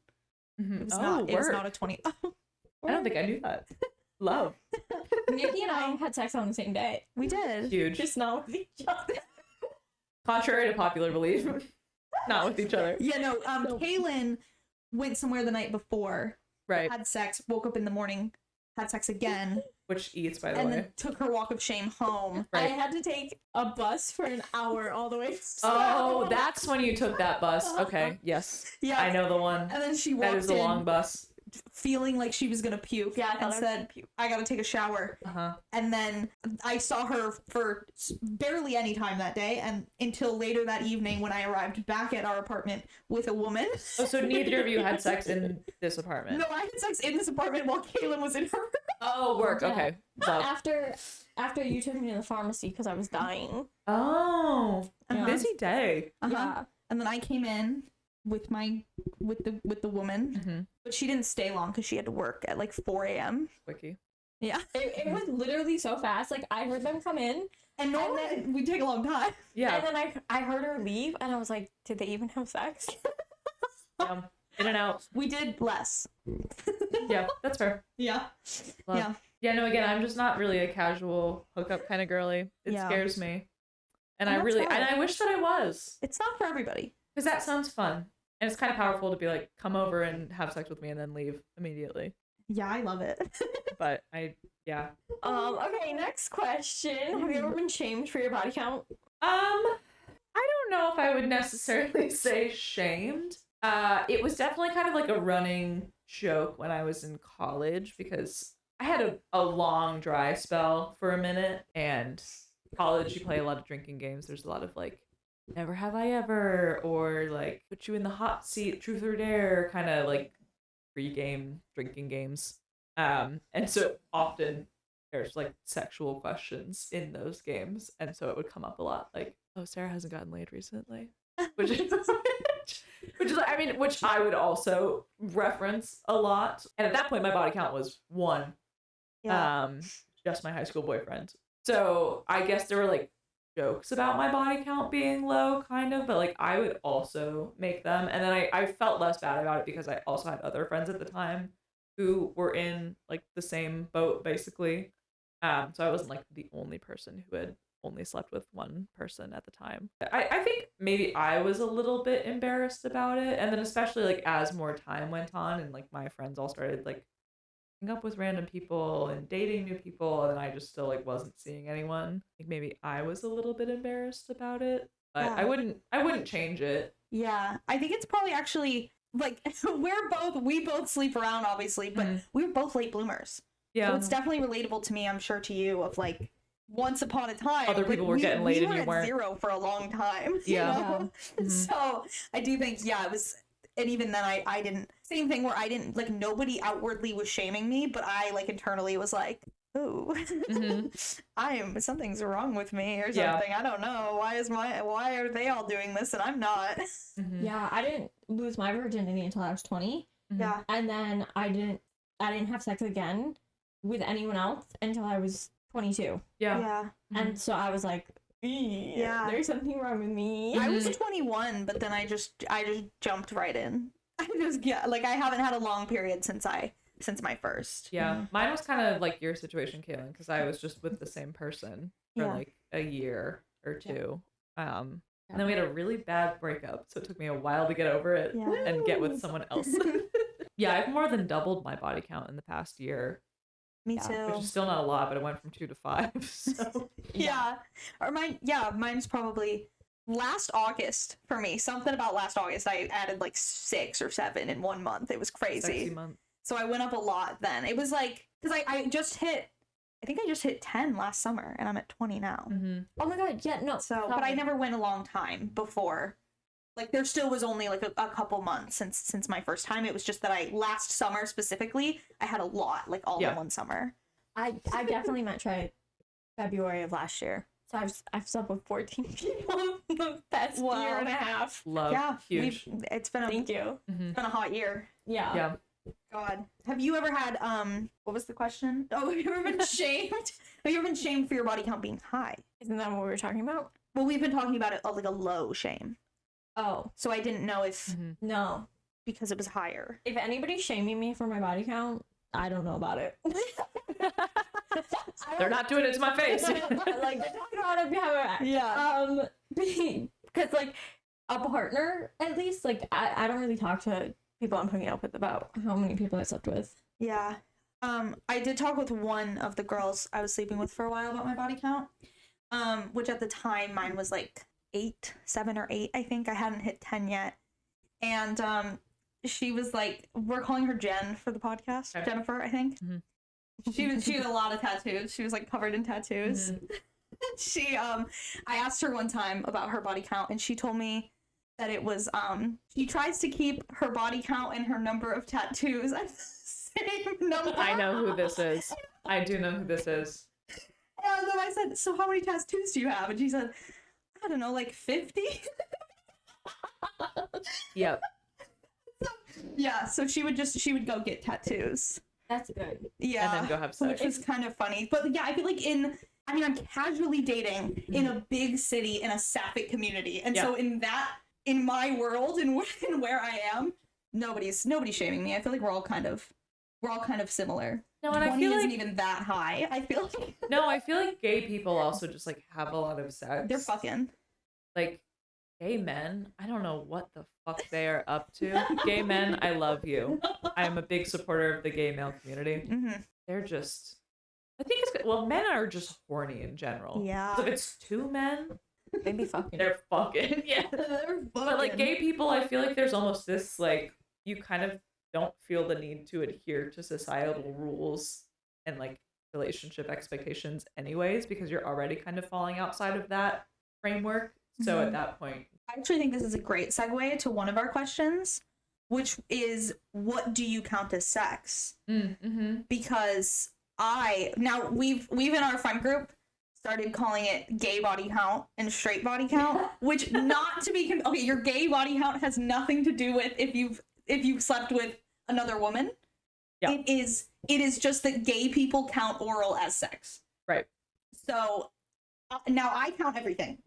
Mm-hmm. It was not. It was not a 20. I don't think I knew that. Love. Nikki and I had sex on the same day, We did. Huge. just not with each other. Contrary to popular belief, not with each other. Yeah, no. Kaylin went somewhere the night before, Right. had sex, woke up in the morning, had sex again, Which eats, by the and way. then took her walk of shame home. I Right. had to take a bus for an hour all the way. Oh, that's when you took that bus. Okay, yes. Yeah. I know the one. And then she That walked is a in long bus. feeling like she was gonna puke. Yeah, I and thought I was said, gonna puke. I gotta take a shower. Uh-huh. And then I saw her for barely any time that day, and until later that evening when I arrived back at our apartment with a woman. Oh, so neither of you had sex in this apartment? No, I had sex in this apartment while Kaylin was in her. Oh, work. Yeah. Okay. Love. After you took me to the pharmacy because I was dying. Oh, Uh-huh. busy day. Yeah. And then I came in with the woman, Mm-hmm. but she didn't stay long because she had to work at like 4 a.m. Quickie. Yeah, It was literally so fast. Like I heard them come in, and normally we take a long time. Yeah. and then I heard her leave, and I was like, did they even have sex? In and out. We did less. Yeah, that's fair. Yeah. Love. Yeah. Yeah, no, again, I'm just not really a casual hookup kind of girly. It Yeah. scares me. And And I that's really, fine. and I wish that I was. It's not for everybody. Because that sounds fun. And it's kind of powerful to be like, come over and have sex with me and then leave immediately. Yeah, I love it. But yeah. Okay, next question. Have you ever been shamed for your body count? I don't know if I would necessarily say shamed. It was definitely kind of like a running joke when I was in college because I had a long dry spell for a minute, and college you play a lot of drinking games. There's a lot of like never have I ever, or like put you in the hot seat, truth or dare, kind of like pre-game drinking games. And so often there's like sexual questions in those games, and so it would come up a lot, like, oh, Sarah hasn't gotten laid recently, which is I mean, which I would also reference a lot. And at that point, my body count was 1. Just my high school boyfriend. So I guess there were like jokes about my body count being low, kind of, but like I would also make them, and then I felt less bad about it because I also had other friends at the time who were in like the same boat basically. So I wasn't like the only person who had only slept with one person at the time. I think maybe I was a little bit embarrassed about it, and then especially like as more time went on and like my friends all started like hooking up with random people and dating new people, and I just still like wasn't seeing anyone. Like maybe I was a little bit embarrassed about it, but Yeah. I wouldn't change it. Yeah, I think it's probably actually like we both sleep around, obviously, but we were both late bloomers. Yeah. So it's definitely relatable to me, I'm sure to you, of like once upon a time Other people were getting laid and you at weren't. 0 for a long time. Yeah. You know? Mhm. So I do think, yeah, it was, and even then I didn't, same thing where I didn't, like, nobody outwardly was shaming me, but I, like, internally was like, ooh, something's wrong with me or something. Yeah. I don't know. Why are they all doing this and I'm not? Mhm. Yeah, I didn't lose my virginity until I was 20. Yeah. And then I didn't have sex again with anyone else until I was 22. Yeah. Yeah. And so I was like, Yeah. there's something wrong with me. I was 21, but then I just jumped right in. Like I haven't had a long period since my first. Yeah. Mine was kind of like your situation, Caitlin, because I was just with the same person for Yeah. like a year or two. And then we had a really bad breakup, so it took me a while to get over it Yeah. and get with someone else. Yeah, I've more than doubled my body count in the past year, Me Yeah, too. which is still not a lot, but it went from 2 to 5. So Yeah. Or mine's probably last August for me. Something about last August, I added like 6 or 7 in 1 month. It was sexy crazy. month. So I went up a lot then. It was like, because I just hit 10 last summer and I'm at 20 now. Mm-hmm. Oh my god, yeah, no. So, but I never went a long time before. Like there still was only like a couple months since my first time. It was just that last summer specifically, I had a lot, like all in one summer. I definitely might try February of last year. So I've slept with 14 people in the past year and a half. Love. Yeah, Huge. it's been Thank you. it's been a hot year. Yeah. Yeah. God, have you ever had what was the question? Oh, have you ever been shamed? Have you ever been shamed for your body count being high? Isn't that what we were talking about? Well, we've been talking about it like a low shame. Oh, So I didn't know if no. because it was higher. If anybody's shaming me for my body count, I don't know about it. They're not doing it to my face. Like, they're talking about it behind Yeah. because like a partner, at least, like I don't really talk to people I'm hooking up with about how many people I slept with. Yeah. I did talk with one of the girls I was sleeping with for a while about my body count. Which at the time mine was like 7 or 8, I think. I hadn't hit 10 yet. And she was like, we're calling her Jen for the podcast. Okay. Jennifer, I think. Mm-hmm. She had a lot of tattoos. She was like covered in tattoos. Mm-hmm. I asked her one time about her body count and she told me that it was she tries to keep her body count and her number of tattoos at the same number. I know who this is. I do know who this is. And then I said, so how many tattoos do you have? And she said, I don't know, like 50? Yep. Yeah, so she would go get tattoos. That's good. Yeah. And then go have sex. Which was kind of funny. But yeah, I feel like I'm casually dating in a big city in a sapphic community. And so in my world and where I am, nobody's shaming me. I feel like we're all kind of similar. No, and I 20 feel isn't like even that high. I feel like no, I feel like gay people also just like have a lot of sex. they're fucking. Like gay men, I don't know what the fuck they are up to. Gay men, I love you. I am a big supporter of the gay male community. Mm-hmm. They're just, I think it's, well, men are just horny in general. Yeah. So if it's 2 men, They'd be fucking. they're fucking, yeah. They're But like gay people, I feel like there's almost this like, you kind of don't feel the need to adhere to societal rules and like relationship expectations anyways, because you're already kind of falling outside of that framework. So at that point, I actually think this is a great segue to one of our questions, which is, what do you count as sex? Because we've in our friend group started calling it gay body count and straight body count, which not to be okay, your gay body count has nothing to do with if you've slept with another woman. Yeah. It is just that gay people count oral as sex. right. So now I count everything.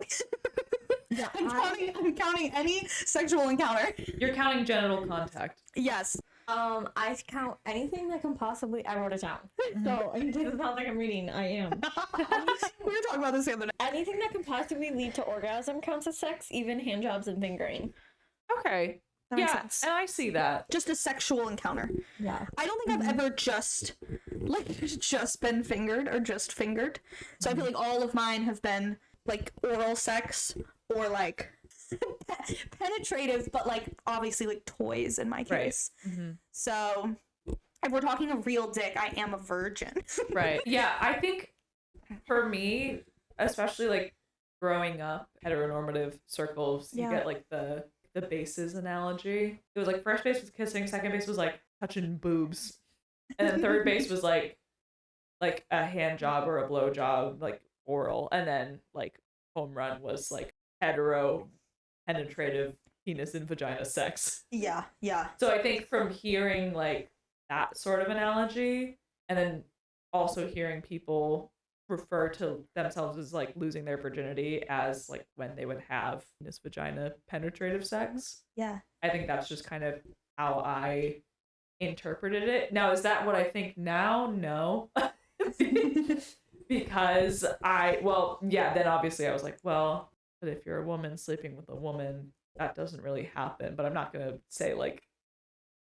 Yeah, I'm counting any sexual encounter. You're counting genital contact. Yes. I count anything that can possibly. I wrote it down. So in case it sounds like I'm reading, I am. We were talking about this the other day. Anything that can possibly lead to orgasm counts as sex, even hand jobs and fingering. Okay. That makes Yeah, sense. and I see that. Just a sexual encounter. Yeah. I don't think I've ever just been fingered or just fingered. So I feel like all of mine have been like oral sex or like penetrative, but like obviously like toys in my Right. case. Mm-hmm. So if we're talking a real dick, I am a virgin. Right. Yeah, I think for me, especially like growing up heteronormative circles, you Yeah. get like the bases analogy. It was like first base was kissing, second base was like touching boobs, and then third base was like a hand job or a blow job, like oral, and then like home run was like hetero penetrative penis and vagina sex. Yeah, yeah. So I think from hearing like that sort of analogy, and then also hearing people refer to themselves as like losing their virginity as like when they would have this vagina penetrative sex, Yeah. I think that's just kind of how I interpreted it. Now, is that what I think now? No. Because then obviously I was like, well, but if you're a woman sleeping with a woman, that doesn't really happen. But I'm not gonna say like,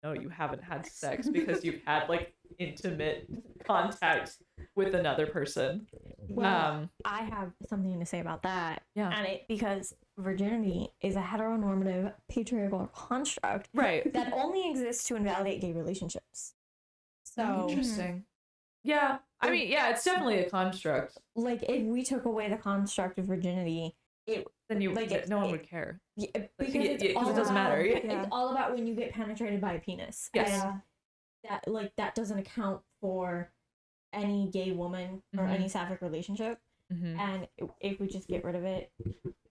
no, you haven't had sex because you've had like intimate contact with another person. Well, I have something to say about that. Yeah. And because virginity is a heteronormative patriarchal construct Right. that only exists to invalidate gay relationships. So, Interesting. Yeah. I mean, yeah, it's definitely a construct. like, if we took away the construct of virginity, Then you Like, no one would care. because yeah, it's 'cause all it doesn't about, matter. Yeah. It's all about when you get penetrated by a penis. Yes. And that doesn't account for any gay woman or Mhm. any sapphic relationship. Mm-hmm. And if we just get rid of it,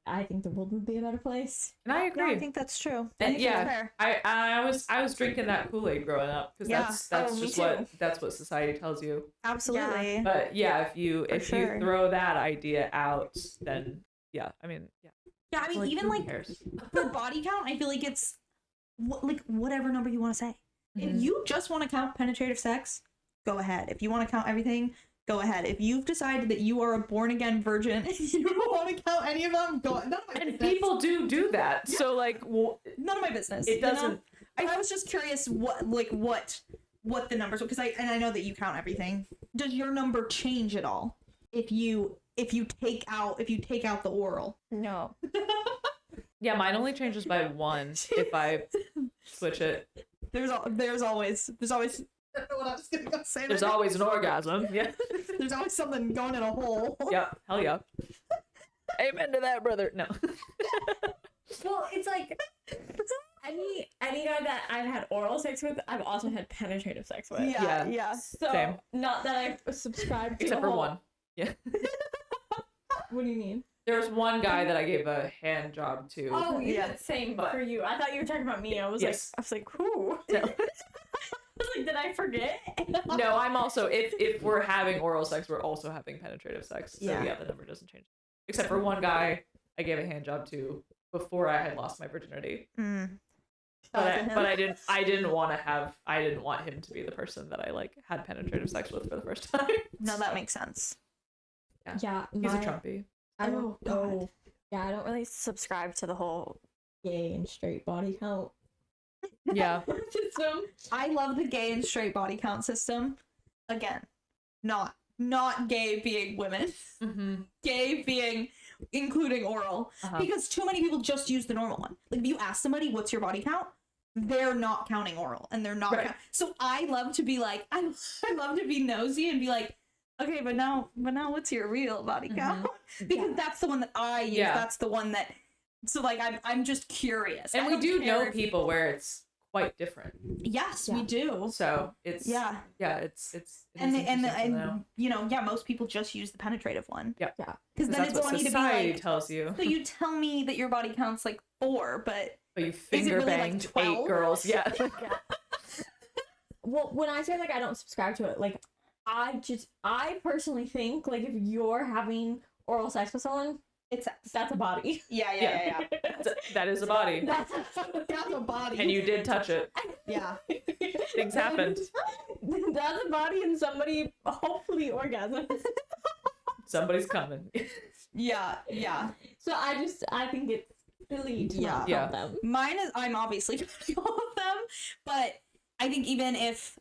I think the world would be a better place. And I No, agree. I think that's true. I And think yeah, that's fair. I was drinking that Kool-Aid growing up because Yeah. that's me just too. that's what society tells you. Absolutely. But yeah, if you sure. throw that idea out, then yeah, I mean, yeah. Yeah, I mean, Like, even who like cares? for body count, I feel like it's like whatever number you want to say. If Mhm. you just want to count penetrative sex, go ahead. If you want to count everything, go ahead. If you've decided that you are a born again virgin and you don't want to count any of them, go. None of my And business. people do that. So like, None of my business. it you know? doesn't. I was just curious what the numbers, because I know that you count everything. Does your number change at all if you take out the oral? No. Yeah, mine only changes by one if I switch it. There's always I don't know what I was gonna go say. There's there. always an orgasm. Yeah. There's always something going in a hole. Yep. Hell yeah. Amen to that, brother. No. Well, it's like any guy that I've had oral sex with, I've also had penetrative sex with. Yeah. Yeah. So Same. not that I've subscribed to Except the for whole- one. Yeah. What do you mean? There was one guy that I gave a hand job to. Oh, you Yeah. said same But- for you. I thought you were talking about me. Yes. I was like, who? No. I was like, did I forget? No, I'm also if we're having oral sex, we're also having penetrative sex. So Yeah. yeah, the number doesn't change. Except for one guy I gave a hand job to before I had lost my virginity. But I didn't want him to be the person that I like had penetrative sex with for the first time. No, that makes sense. Yeah, He's a Trumpy. I don't God. know. Yeah, I don't really subscribe to the whole gay and straight body count Yeah. system. I love the gay and straight body count system. Again, not gay being women, Mm-hmm. gay being including oral, because too many people just use the normal one. Like if you ask somebody what's your body count, they're not counting oral and they're not. Right. So I love to be like I love to be nosy and be like, okay, but now what's your real body count? Because that's the one that I use. Yeah. That's the one that. So like I'm just curious. And I we don't do care know if- people where it's quite different. Yes, Yeah. we do. So it's Yeah. it's And interesting to know. you know, yeah, most people just use the penetrative one. Yeah. Yeah. Because then that's it's what going to be society like, tells you. so you tell me that your body counts like 4, but But you it finger really, like, banged 12? 8 girls. Yeah. Well, when I say like I don't subscribe to it, like I personally think like if you're having oral sex with someone, that's a body. yeah. That is a body. That's That's a body. And you did touch it. Yeah. Things happened. That's a body and somebody hopefully orgasms. Somebody's coming. Yeah. So I think it's silly to not Yeah. count them. Mine is, I'm obviously counting all of them, but I think even if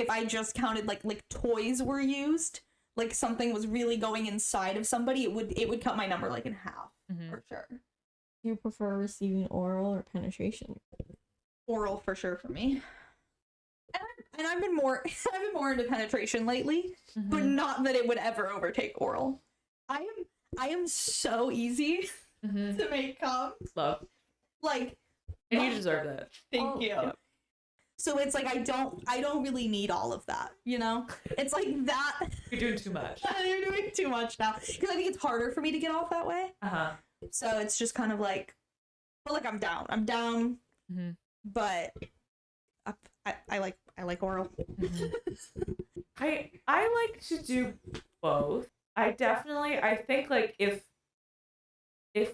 I just counted like toys were used, like something was really going inside of somebody, it would cut my number like in half Mhm. for sure. Do you prefer receiving oral or penetration? Oral for sure for me. And I've been more into penetration lately, but not that it would ever overtake oral. I am so easy to make come. Love. Like, And you deserve that. thank you. Yep. So it's like I don't really need all of that, you know? It's like that. You're doing too much. You're doing too much now. Because I think it's harder for me to get off that way. Uh-huh. So it's just kind of like, but like I'm down. Mm-hmm. But I like oral. I like to do both. I think like if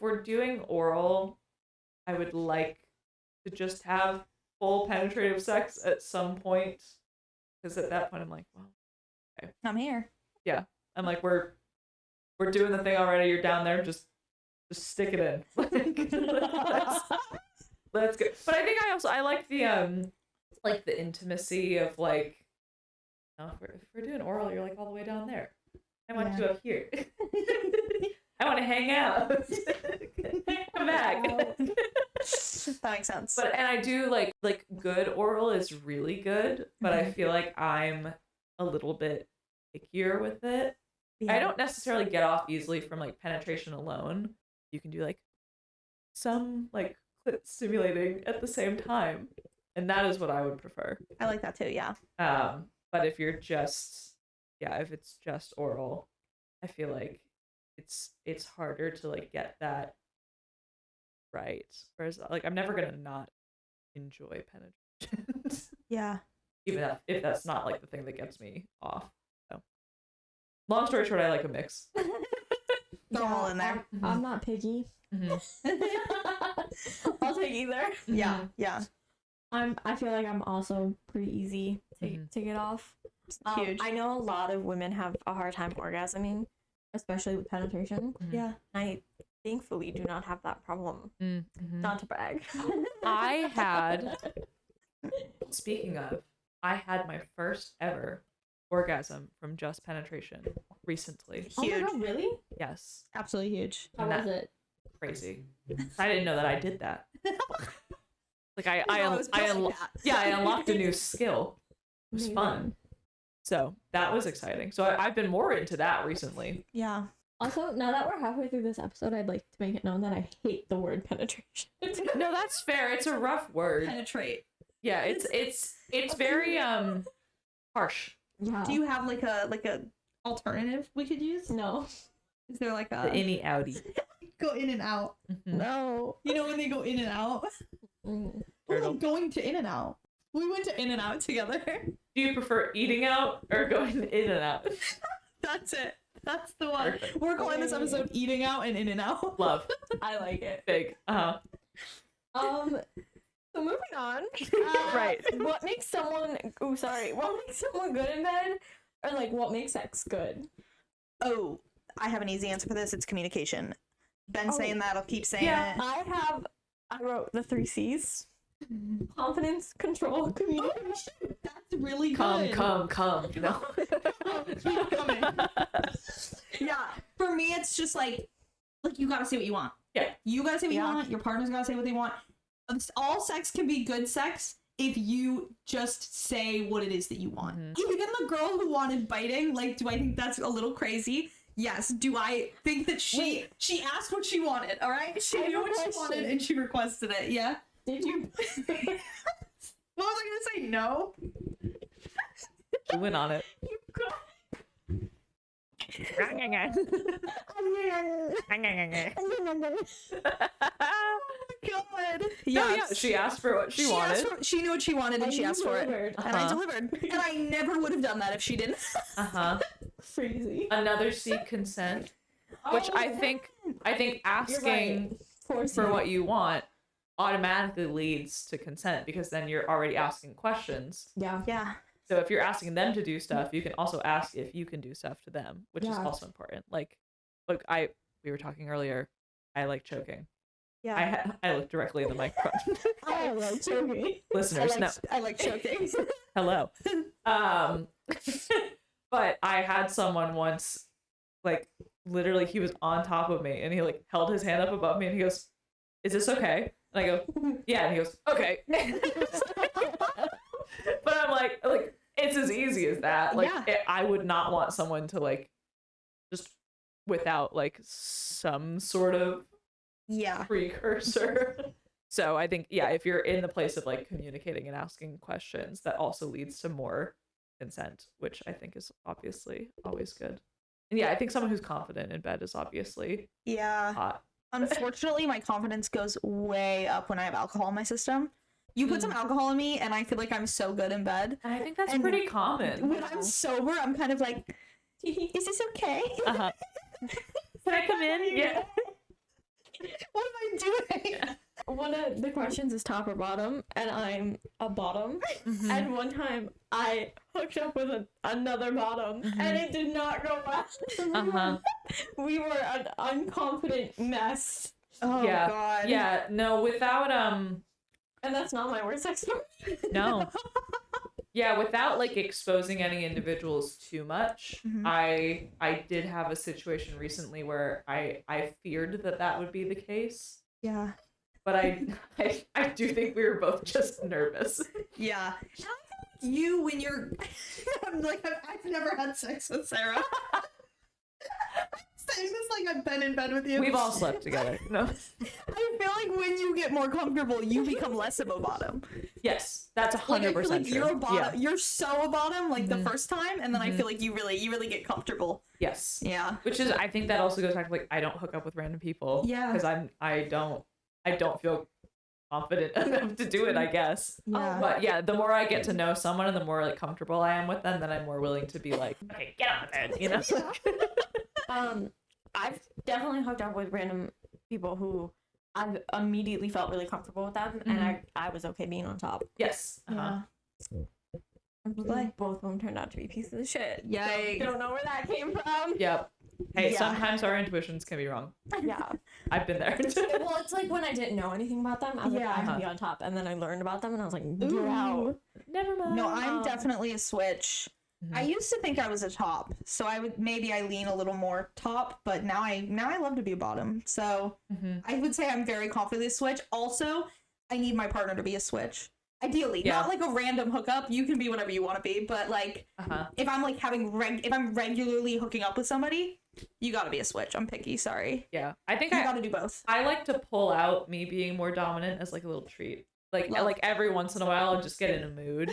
we're doing oral, I would like to just have full penetrative sex at some point, because at that point I'm like, well, okay. I'm here. Yeah, I'm like, we're doing the thing already. You're down there, just stick it in. Let's go. But I think I like the intimacy of like, if we're doing oral, you're like all the way down there. I want you up here. I want to hang out. Come back. That makes sense. And I do like good oral is really good, but I feel like I'm a little bit pickier with it. Yeah. I don't necessarily get off easily from like penetration alone. You can do like some like clit stimulating at the same time, and that is what I would prefer. I like that too, yeah. But if you're just if it's just oral, I feel like it's harder to like get that right. Whereas like I'm never gonna not enjoy penetration. Yeah. Even if that's not like the thing that gets me off. So long story short, I like a mix. Throw them all in there. I'm not picky. I'll take either. Yeah, yeah. I feel like I'm also pretty easy to get off. Huge. I know a lot of women have a hard time orgasming, especially with penetration. Yeah. I thankfully do not have that problem. Not to brag. Speaking of, I had my first ever orgasm from just penetration recently. Huge. Oh my God, really? Yes. Absolutely huge. How was it? Crazy. I didn't know that I did that. Like I unlocked a new skill. It was fun. So that was exciting. So I've been more into that recently. Yeah. Also, now that we're halfway through this episode, I'd like to make it known that I hate the word penetration. No, that's fair. It's a rough word. Penetrate. Yeah, it's very harsh. Yeah. Do you have like a alternative we could use? No. Is there like The a innie outie. go in and out? No. You know when they go in and out? Turtle. Going to in and out. We went to in and out together. Do you prefer eating out or going in and out? That's it. That's the one. Perfect. We're calling this episode Eating Out and In and Out. Love. I like it. Big. So moving on. Right. What makes someone what makes someone good in bed? Or like what makes sex good? Oh, I have an easy answer for this. It's communication. Been saying that. I'll keep saying it. I wrote the 3 C's. Confidence, control, communication. That's really good. Come. You know. Keep coming. Yeah. For me, it's just like you gotta say what you want. Yeah. You gotta say what you want. Your partner's gotta say what they want. All sex can be good sex if you just say what it is that you want. Even the girl who wanted biting, like, do I think that's a little crazy? Yes. Do I think that she asked what she wanted? All right. She knew what she wanted and she requested it. Yeah. Did you? What was I gonna say? No. You went on it. God. Yeah. She asked for what she wanted. She knew what she wanted and she asked for it. delivered. And I delivered. And I never would have done that if she didn't. Crazy. Another C, consent, which I think asking for what you want automatically leads to consent, because then you're already asking questions. Yeah. Yeah. So if you're asking them to do stuff, you can also ask if you can do stuff to them, which is also important. Like, look, we were talking earlier. I like choking. Yeah. I look directly in the microphone. I like choking. Listeners, no. I like choking. Hello. But I had someone once, like, literally he was on top of me and he like held his hand up above me and he goes, is this okay? And I go, yeah. And he goes, okay. But I'm like, it's as easy as that. Like, Yeah. I would not want someone to like, just without like some sort of Yeah. precursor. So I think, yeah, if you're in the place of like communicating and asking questions, that also leads to more consent, which I think is obviously always good. And yeah, I think someone who's confident in bed is obviously Yeah. hot. Unfortunately, my confidence goes way up when I have alcohol in my system. You put some alcohol in me, and I feel like I'm so good in bed. And I think that's And pretty common. When I'm sober, I'm kind of like, is this okay? Uh-huh. Can I come in? Yeah. What am I doing? One of the questions is top or bottom, and I'm a bottom. Mhm. And one time I hooked up with another bottom, and it did not go well. Uh-huh. We were an unconfident mess, Oh, Yeah. God. Yeah, no, without and that's not my worst sex story. no. Yeah, without like exposing any individuals too much. Mhm. I did have a situation recently where I feared that would be the case, Yeah. but I do think we were both just nervous. Yeah. You, when you're... I'm like, I've never had sex with Sarah. Saying this like I've been in bed with you. We've all slept together. No. I feel like when you get more comfortable, you become less of a bottom. Yes, that's Like, I 100% feel like true. you're a bottom. Yeah. You're so a bottom like the Mhm. first time, and then I Mhm. feel like you really get comfortable. Yes. Yeah. Which is, I think that also goes back to like, I don't hook up with random people. Yeah. Because I don't feel confident enough to do it, I guess. Yeah. But yeah, the more I get to know someone and the more like comfortable I am with them, then I'm more willing to be like, okay, get on the bed, you know? I've definitely hooked up with random people who I've immediately felt really comfortable with them, and I was okay being on top. Yes. Uh-huh. Like- Both of them turned out to be pieces of shit. Yikes. Don't know where that came from. Yep. Hey, Yeah. sometimes our intuitions can be wrong. Yeah. I've been there. Well, it's like when I didn't know anything about them, I was like, I Yeah. can be on top, and then I learned about them, and I was like, you're out. Never mind. No, I'm definitely a switch. I used to think I was a top, so I lean a little more top, but now I love to be a bottom. So Mhm. I would say I'm very confidently a switch. Also, I need my partner to be a switch. Ideally, Yeah. not like a random hookup. You can be whatever you want to be, but like Uh-huh. if I'm like if I'm regularly hooking up with somebody, you gotta be a switch. I'm picky, sorry. Yeah. I think You gotta do both. I like to pull out me being more dominant as like a little treat. Like Love. like every once in a while I'll just get in a mood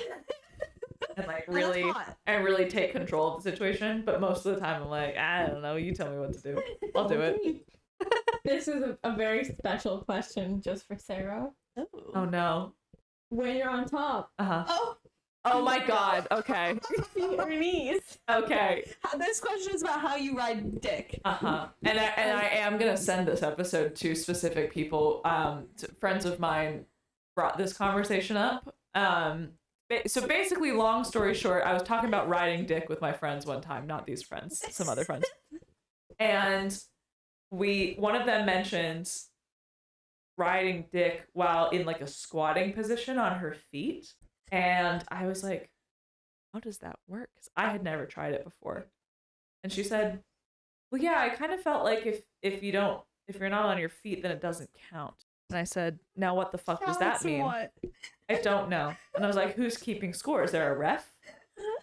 and like really hot. and really take control of the situation. But most of the time I'm like, I don't know, you tell me what to do. I'll do it. This is a very special question just for Sarah. Oh no. When you're on top, Uh-huh. Oh, Oh my god. Okay. feet or knees? Okay. this question is about how you ride dick. Uh-huh. And I am gonna send this episode to specific people. Friends of mine brought this conversation up. So basically, long story short, I was talking about riding dick with my friends one time, not these friends, some other friends. And one of them mentioned riding dick while in like a squatting position on her feet. And I was like, how does that work? 'Cause I had never tried it before. And she said, well, yeah, I kind of felt like if you're not on your feet, then it doesn't count. And I said, now what the fuck does that mean? What? I don't know. And I was like, who's keeping score? Is there a ref?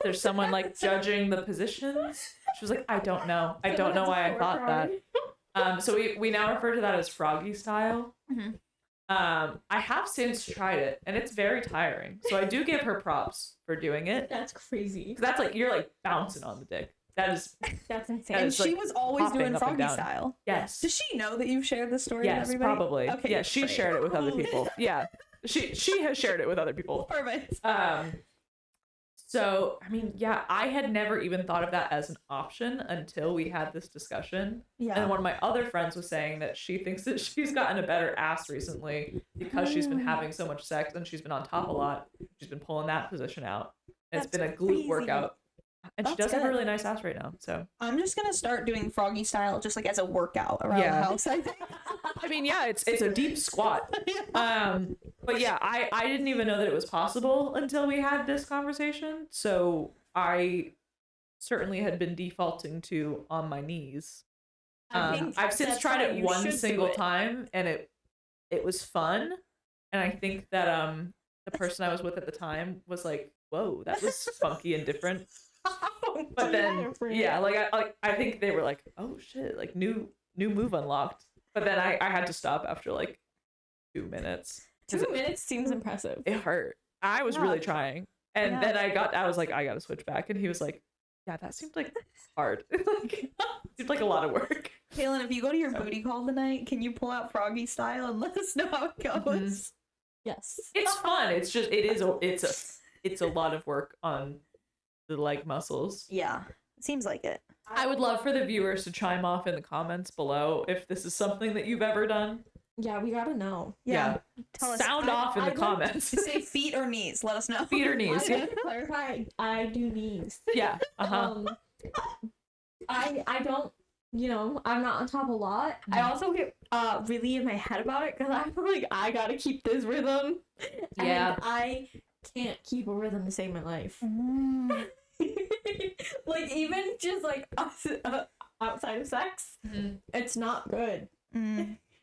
There's someone like judging the positions? She was like, I don't know. I don't know why I thought that. So we now refer to that as froggy style. Mhm. I have since tried it, and it's very tiring. So I do give her props for doing it. That's crazy. 'Cause that's like, you're like bouncing on the dick. That is, That's insane. That And is, she like, was always hopping doing up and froggy down. style. yes. Does she know that you've shared this story with Yes, everybody? probably. Okay. Yeah, she great. shared it with other people. Yeah. She has shared it with other people. Perfect. So I mean, yeah, I had never even thought of that as an option until we had this discussion. Yeah. And one of my other friends was saying that she thinks that she's gotten a better ass recently because she's been having so much sex and she's been on top a lot. She's been pulling that position out. And it's been a glute crazy. workout. And she That's does have a good. really nice ass right now. So I'm just gonna start doing froggy style just like as a workout around Yeah. the house, I think. I mean, yeah, it's a deep squat. But yeah, I didn't even know that it was possible until we had this conversation. So I certainly had been defaulting to on my knees. I think I've since that's tried how it you one should do single it. time, and it it was fun, and I think that the person I was with at the time was like, whoa, that was funky and different. But then yeah, like I think they were like, oh shit, like new move unlocked. But then I had to stop after like 2 minutes. 2 minutes seems impressive. It hurt. I was really trying. And then I was like, I gotta switch back. And he was like, yeah, that seemed like hard. Like, seemed like a lot of work. Kaylin, if you go to your booty call tonight, can you pull out Froggy style and let us know how it goes? Yes. It's fun. It's just it's a lot of work on the leg muscles. Yeah, it seems like it. I would love for the viewers to chime off in the comments below if this is something that you've ever done. Yeah, we gotta know. Yeah. Tell us. Sound off in the comments. Say feet or knees. Let us know. Feet or knees. I want to clarify, I do knees. Yeah. I don't, I'm not on top a lot. I also get really in my head about it because I'm like, I gotta keep this rhythm. Yeah. And I can't keep a rhythm to save my life. Like, even just like outside of sex, it's not good.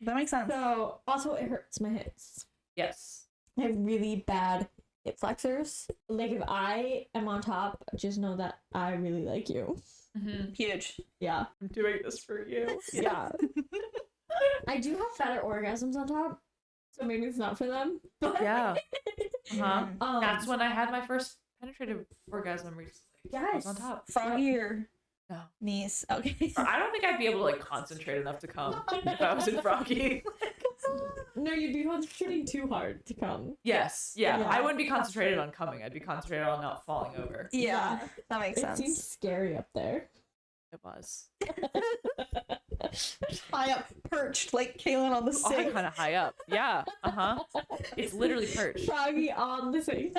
That makes sense. So, also, it hurts my hips. Yes. I have really bad hip flexors. Like, if I am on top, just know that I really like you. Huge. Yeah. I'm doing this for you. Yeah. I do have better orgasms on top, so maybe it's not for them. But Yeah. That's um, when I had my first penetrative orgasm recently. I was on top. Froggy or No. knees? Okay. I don't think I'd be able to like concentrate enough to come if I was in Froggy. No, you'd be concentrating too hard to come. Yes. Yeah. Yeah. I wouldn't be concentrated on coming. I'd be concentrated on not falling over. Yeah, that makes It sense. seems scary up there. It was. High up, perched like Kaylin on the sink. Kind of high up. Yeah. It's literally perched. Froggy on the sink.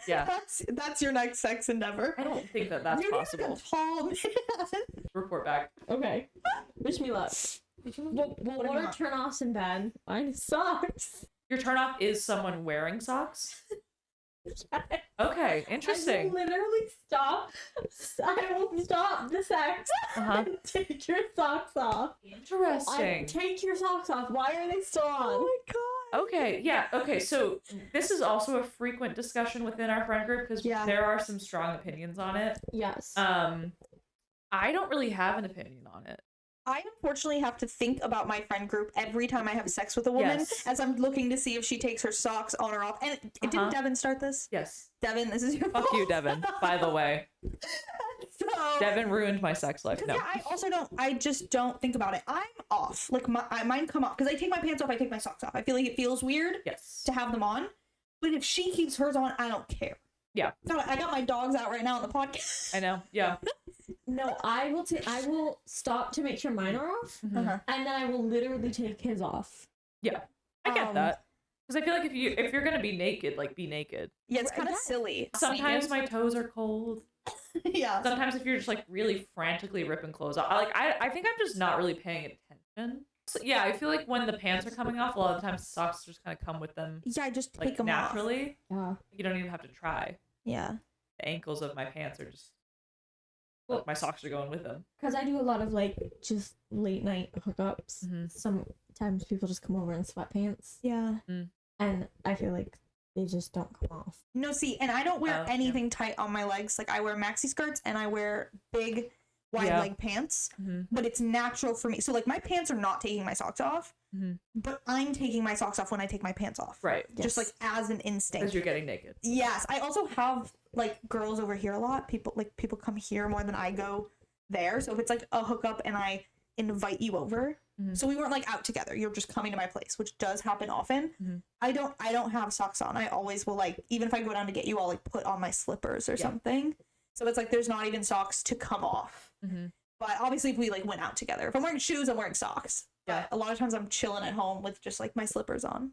Yeah. That's your next sex endeavor. I don't think that that's You're possible. a tall man. Report back. Okay. Wish me luck. Well, do what you are want? turn-offs in bed? Mine sucks. Your turnoff is someone wearing socks? Okay, I interesting. will literally stop. I will stop the sex and take your socks off. Interesting. Take your socks off. Why are they still on? Oh my god. Okay, yeah, okay, so this is also a frequent discussion within our friend group because there are some strong opinions on it. Yes. I don't really have an opinion on it. I unfortunately have to think about my friend group every time I have sex with a woman, Yes. as I'm looking to see if she takes her socks on or off. And didn't Devin start this? Yes. Devin, this is your Fuck fault. you, Devin, by the way. So, Devin ruined my sex life. No. yeah, I just don't think about it. I'm off. Like, mine come off. Because I take my pants off, I take my socks off. I feel like it feels weird Yes. to have them on. But if she keeps hers on, I don't care. Yeah. God, I got my dogs out right now on the podcast. I know. Yeah. No, I will stop to make sure mine are off, and then I will literally take his off. Yeah. I get that. Because I feel like if you're gonna be naked, like be naked. Yeah, it's kind of silly. Sometimes my toes are cold. Yeah. Sometimes if you're just like really frantically ripping clothes off, I think I'm just not really paying attention. So, yeah, I feel like when the pants are coming off, a lot of the times the socks just kind of come with them. Yeah, I just Like take them naturally. Yeah. You don't even have to try. Yeah. The ankles of my pants are just. Like, my socks are going with them. Because I do a lot of like just late night hookups. Sometimes people just come over in sweatpants, Yeah. and I feel like they just don't come off. No, see, and I don't wear yeah. anything tight on my legs. Like, I wear maxi skirts and I wear big, wide leg pants. But it's natural for me. So, like, my pants are not taking my socks off. But I'm taking my socks off when I take my pants off. Right. Just like as an instinct. Because you're getting naked. Yes. I also have like girls over here a lot. People come here more than I go there. So if it's like a hookup and I invite you over. So we weren't like out together. You're just coming to my place, which does happen often. I don't have socks on. I always will, like, even if I go down to get you, I'll like put on my slippers or something. So it's like there's not even socks to come off. But obviously if we like went out together, if I'm wearing shoes, I'm wearing socks. Yeah. But a lot of times I'm chilling at home with just like my slippers on.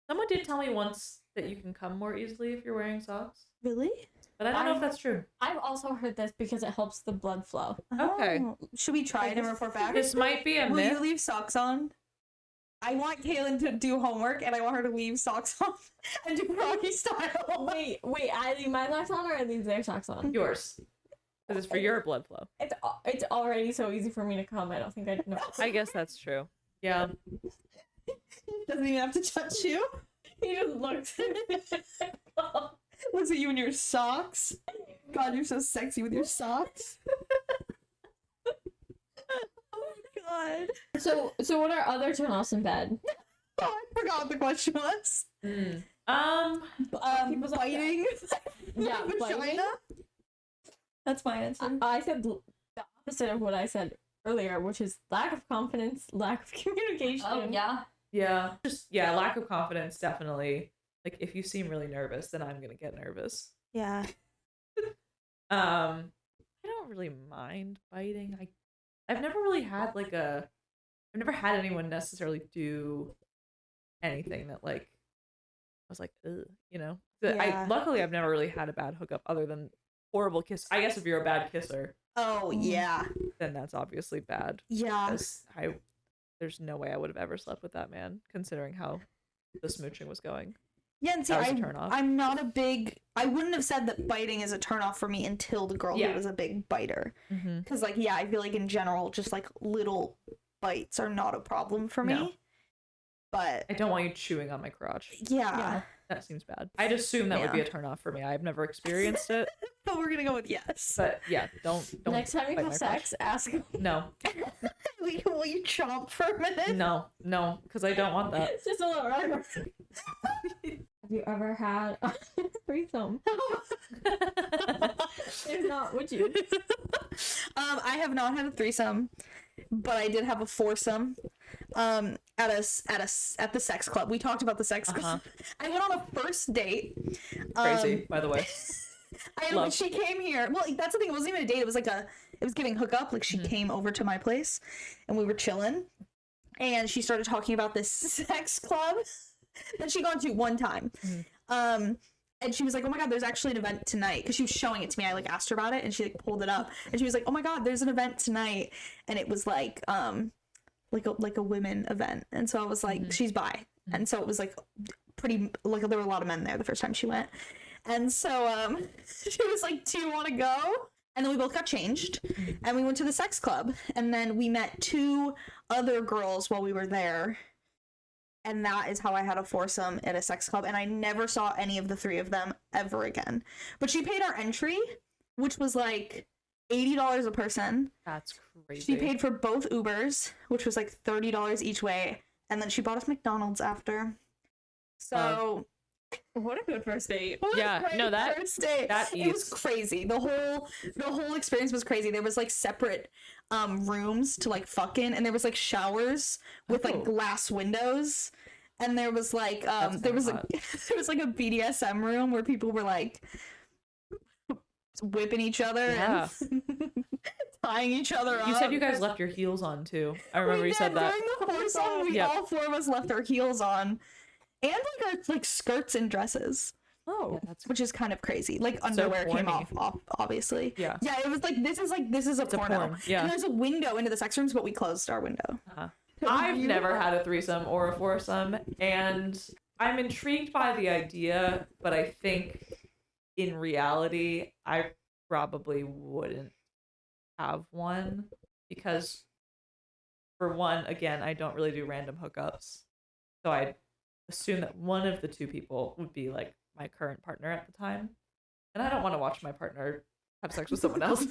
Someone did tell me once that you can come more easily if you're wearing socks. Really? But I don't know if that's true. I've also heard this because it helps the blood flow. Okay. Oh, should we try it and report back? This might be a Will myth. you leave socks on? I want Kaylin to do homework and I want her to leave socks on and do Rocky style. Wait, I leave my socks on or I leave their socks on? Yours. Because it's for your blood flow. It's already so easy for me to come. I don't think I'd know. I guess that's true. Yeah. Doesn't even have to touch you. He just looks. Looks at you in your socks. God, you're so sexy with your socks. Oh my god. So what are other turn-offs in bed? Oh, I forgot what the question was. Biting. Yeah, biting. Vagina. That's my answer. I said the opposite of what I said earlier, which is lack of confidence, lack of communication. Oh yeah. Yeah. Just yeah, lack of confidence definitely. Like if you seem really nervous, then I'm gonna get nervous. Yeah. I don't really mind biting. I've never really had I've never had anyone necessarily do anything that like I was like, ugh, you know. Yeah. Luckily I've never really had a bad hookup other than horrible kiss. I guess if you're a bad kisser, Oh yeah. then that's obviously bad. Yeah. Because there's no way I would have ever slept with that man, considering how the smooching was going. Yeah, and see, That was a turn-off. I'm not a big. I wouldn't have said that biting is a turnoff for me until the girl Yeah. who was a big biter. Mm-hmm. Because, like, yeah, I feel like in general, just like little bites are not a problem for me. No. But I don't want you chewing on my crotch. yeah. That seems bad. I'd assume that would be Yeah. a turn-off for me. I've never experienced it. But we're gonna go with yes. But yeah, don't Next time you bite have my sex, ask him. crotch. No. Will you chomp for a minute? No, because I don't want that. It's just a little random. Have you ever had a threesome? If not, would you? I have not had a threesome, but I did have a foursome. At the sex club. We talked about the sex club. I went on a first date. Crazy, by the way. When she came here. Well, that's the thing. It wasn't even a date. It was like it was giving hookup. Like she came over to my place, and we were chilling, and she started talking about this sex club that she gone to one time. And she was like, "Oh my god, there's actually an event tonight." Because she was showing it to me. I like asked her about it, and she like pulled it up, and she was like, "Oh my god, there's an event tonight," and it was like a women event. And so I was like, she's bi, and so it was like pretty like there were a lot of men there the first time she went. And so she was like, "Do you want to go?" And then we both got changed and we went to the sex club, and then we met two other girls while we were there, and that is how I had a foursome at a sex club. And I never saw any of the three of them ever again. But she paid our entry, which was like $80 a person. That's crazy. She paid for both Ubers, which was like $30 each way, and then she bought us McDonald's after. So What a good first date. what a Yeah, great no, that- first date. that It was is- crazy. The whole experience was crazy. There was like separate rooms to like fuck in, and there was like showers with Oh. like glass windows, and there was like That's there was kinda like there was like a BDSM room where people were like whipping each other Yeah. and tying each other up. You said you guys left your heels on too. I remember you said that. During the foursome, we Yep. all four of us left our heels on, and like our like skirts and dresses, Oh. That's which is kind of crazy. Like underwear came corny. off, obviously. Yeah. Yeah, it was like this is a It's a porno. porn, yeah. And there's a window into the sex rooms, but we closed our window. I've never had a threesome or a foursome, and I'm intrigued by the idea, but I think in reality, I probably wouldn't have one because, for one, again, I don't really do random hookups. So I assume that one of the two people would be like my current partner at the time. And I don't want to watch my partner have sex with someone else.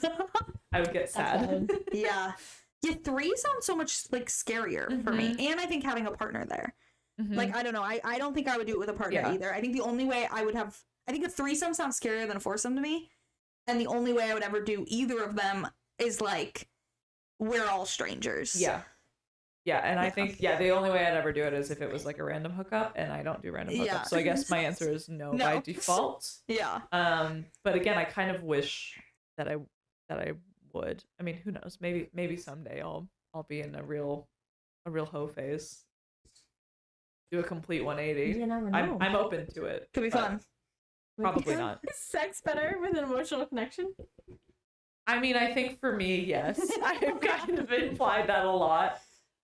I would get sad. Yeah. Yeah, three sounds so much like scarier for me. And I think having a partner there. Mhm. Like, I don't know. I don't think I would do it with a partner Yeah. either. I think the only way I think a threesome sounds scarier than a foursome to me. And the only way I would ever do either of them is like, we're all strangers. Yeah. Yeah, and I think the only way I'd ever do it is if it was like a random hookup, and I don't do random hookups. Yeah. So I guess my answer is no, No. by default. Yeah. But again, I kind of wish that I would. I mean, who knows? Maybe someday I'll be in a real hoe phase. Do a complete 180. You never know. I'm open to it. Could be but fun. Probably not. Is sex better with an emotional connection? I mean, I think for me, yes. I've kind of implied that a lot.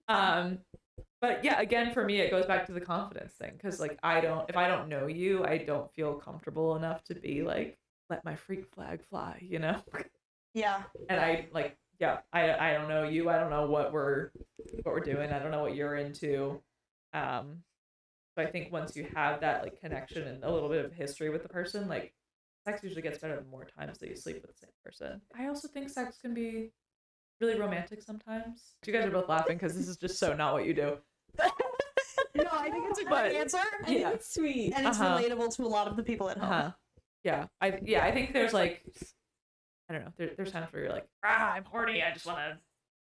But yeah, again, for me, it goes back to the confidence thing. Because like, if I don't know you, I don't feel comfortable enough to be like, let my freak flag fly, you know? Yeah. And I like, yeah, I don't know you. I don't know what we're doing. I don't know what you're into. So I think once you have that like connection and a little bit of history with the person, like sex usually gets better the more times that you sleep with the same person. I also think sex can be really romantic sometimes. You guys are both laughing because this is just so not what you do. No, I think it's a But- good answer. I think it's sweet. And it's Uh-huh. relatable to a lot of the people at home. Yeah. I think there's like, I don't know, there's times where you're like, I'm horny, I just want to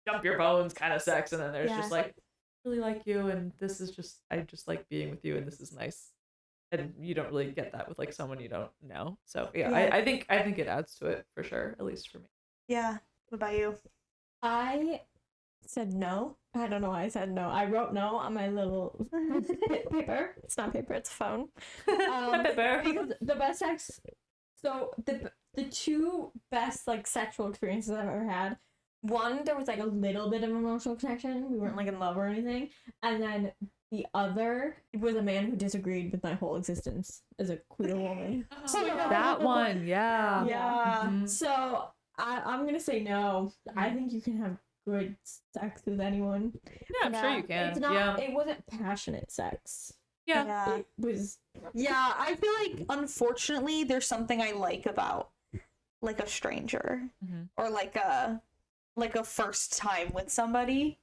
dump your bones kind of sex. And then there's just like, really like you, and this is just, I just like being with you, and this is nice. And you don't really get that with like someone you don't know. So yeah. I think it adds to it for sure, at least for me. Yeah. What about you? I said no. I don't know why I said no. I wrote no on my little paper. It's not paper, it's a phone. Because the best sex, so the two best like sexual experiences I've ever had, one, there was like a little bit of emotional connection. We weren't like in love or anything. And then the other was a man who disagreed with my whole existence as a queer woman. Oh, yeah. That one, yeah. Yeah. Mhm. So I'm gonna say no. I think you can have good sex with anyone. Yeah, I'm sure you can. It's not. Yeah. It wasn't passionate sex. Yeah. It was. Yeah, I feel like unfortunately there's something I like about like a stranger Mhm. or like a first time with somebody.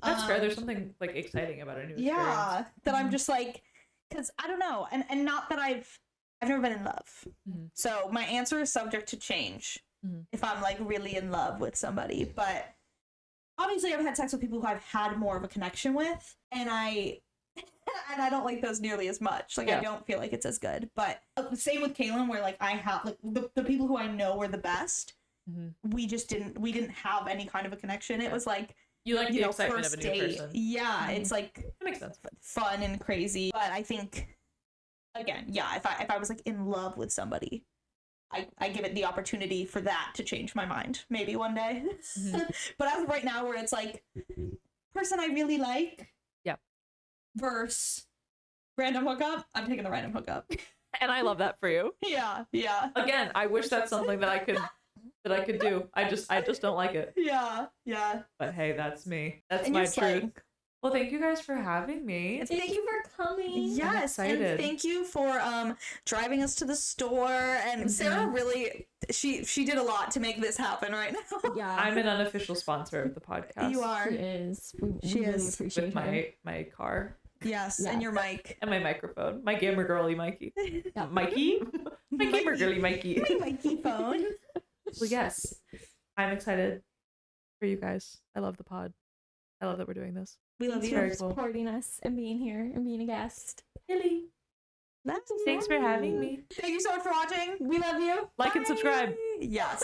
That's fair. There's something like exciting about a new Yeah, experience. that I'm just like, because I don't know, and not that I've never been in love, Mhm. so my answer is subject to change Mhm. if I'm like really in love with somebody. But obviously, I've had sex with people who I've had more of a connection with, and I don't like those nearly as much. Like Yeah. I don't feel like it's as good. But same with Kaylin, where like I have like the people who I know were the best. Mhm. We didn't have any kind of a connection. It was like, You like you the know, excitement of first a new date. person. Yeah, it's like That makes sense. fun and crazy. But I think, again, yeah, if I was like in love with somebody, I give it the opportunity for that to change my mind maybe one day. But as of right now, where it's like person I really like, Yeah. versus random hookup, I'm taking the random hookup. And I love that for you. Yeah. Again, I wish that's something that I could do. I just don't like it. Yeah. But hey, that's me. That's And my you're truth. slaying. Well, thank you guys for having me. Thank you for coming. Yes, and excited. thank you for driving us to the store. And Sarah really, she did a lot to make this happen right now. Yeah. I'm an unofficial sponsor of the podcast. You are. She is. We She really is. appreciate With her. my car Yes, Yes. and your mic. and my microphone. My gamer girly Mikey. Mikey? My gamer girly Mikey. My Mikey phone. Well, yes. I'm excited for you guys. I love the pod. I love that we're doing this. We love Thanks you. Very for cool. supporting us and being here and being a guest. Really? Thanks for having me. Thank you so much for watching. We love you. Like and subscribe. Yes.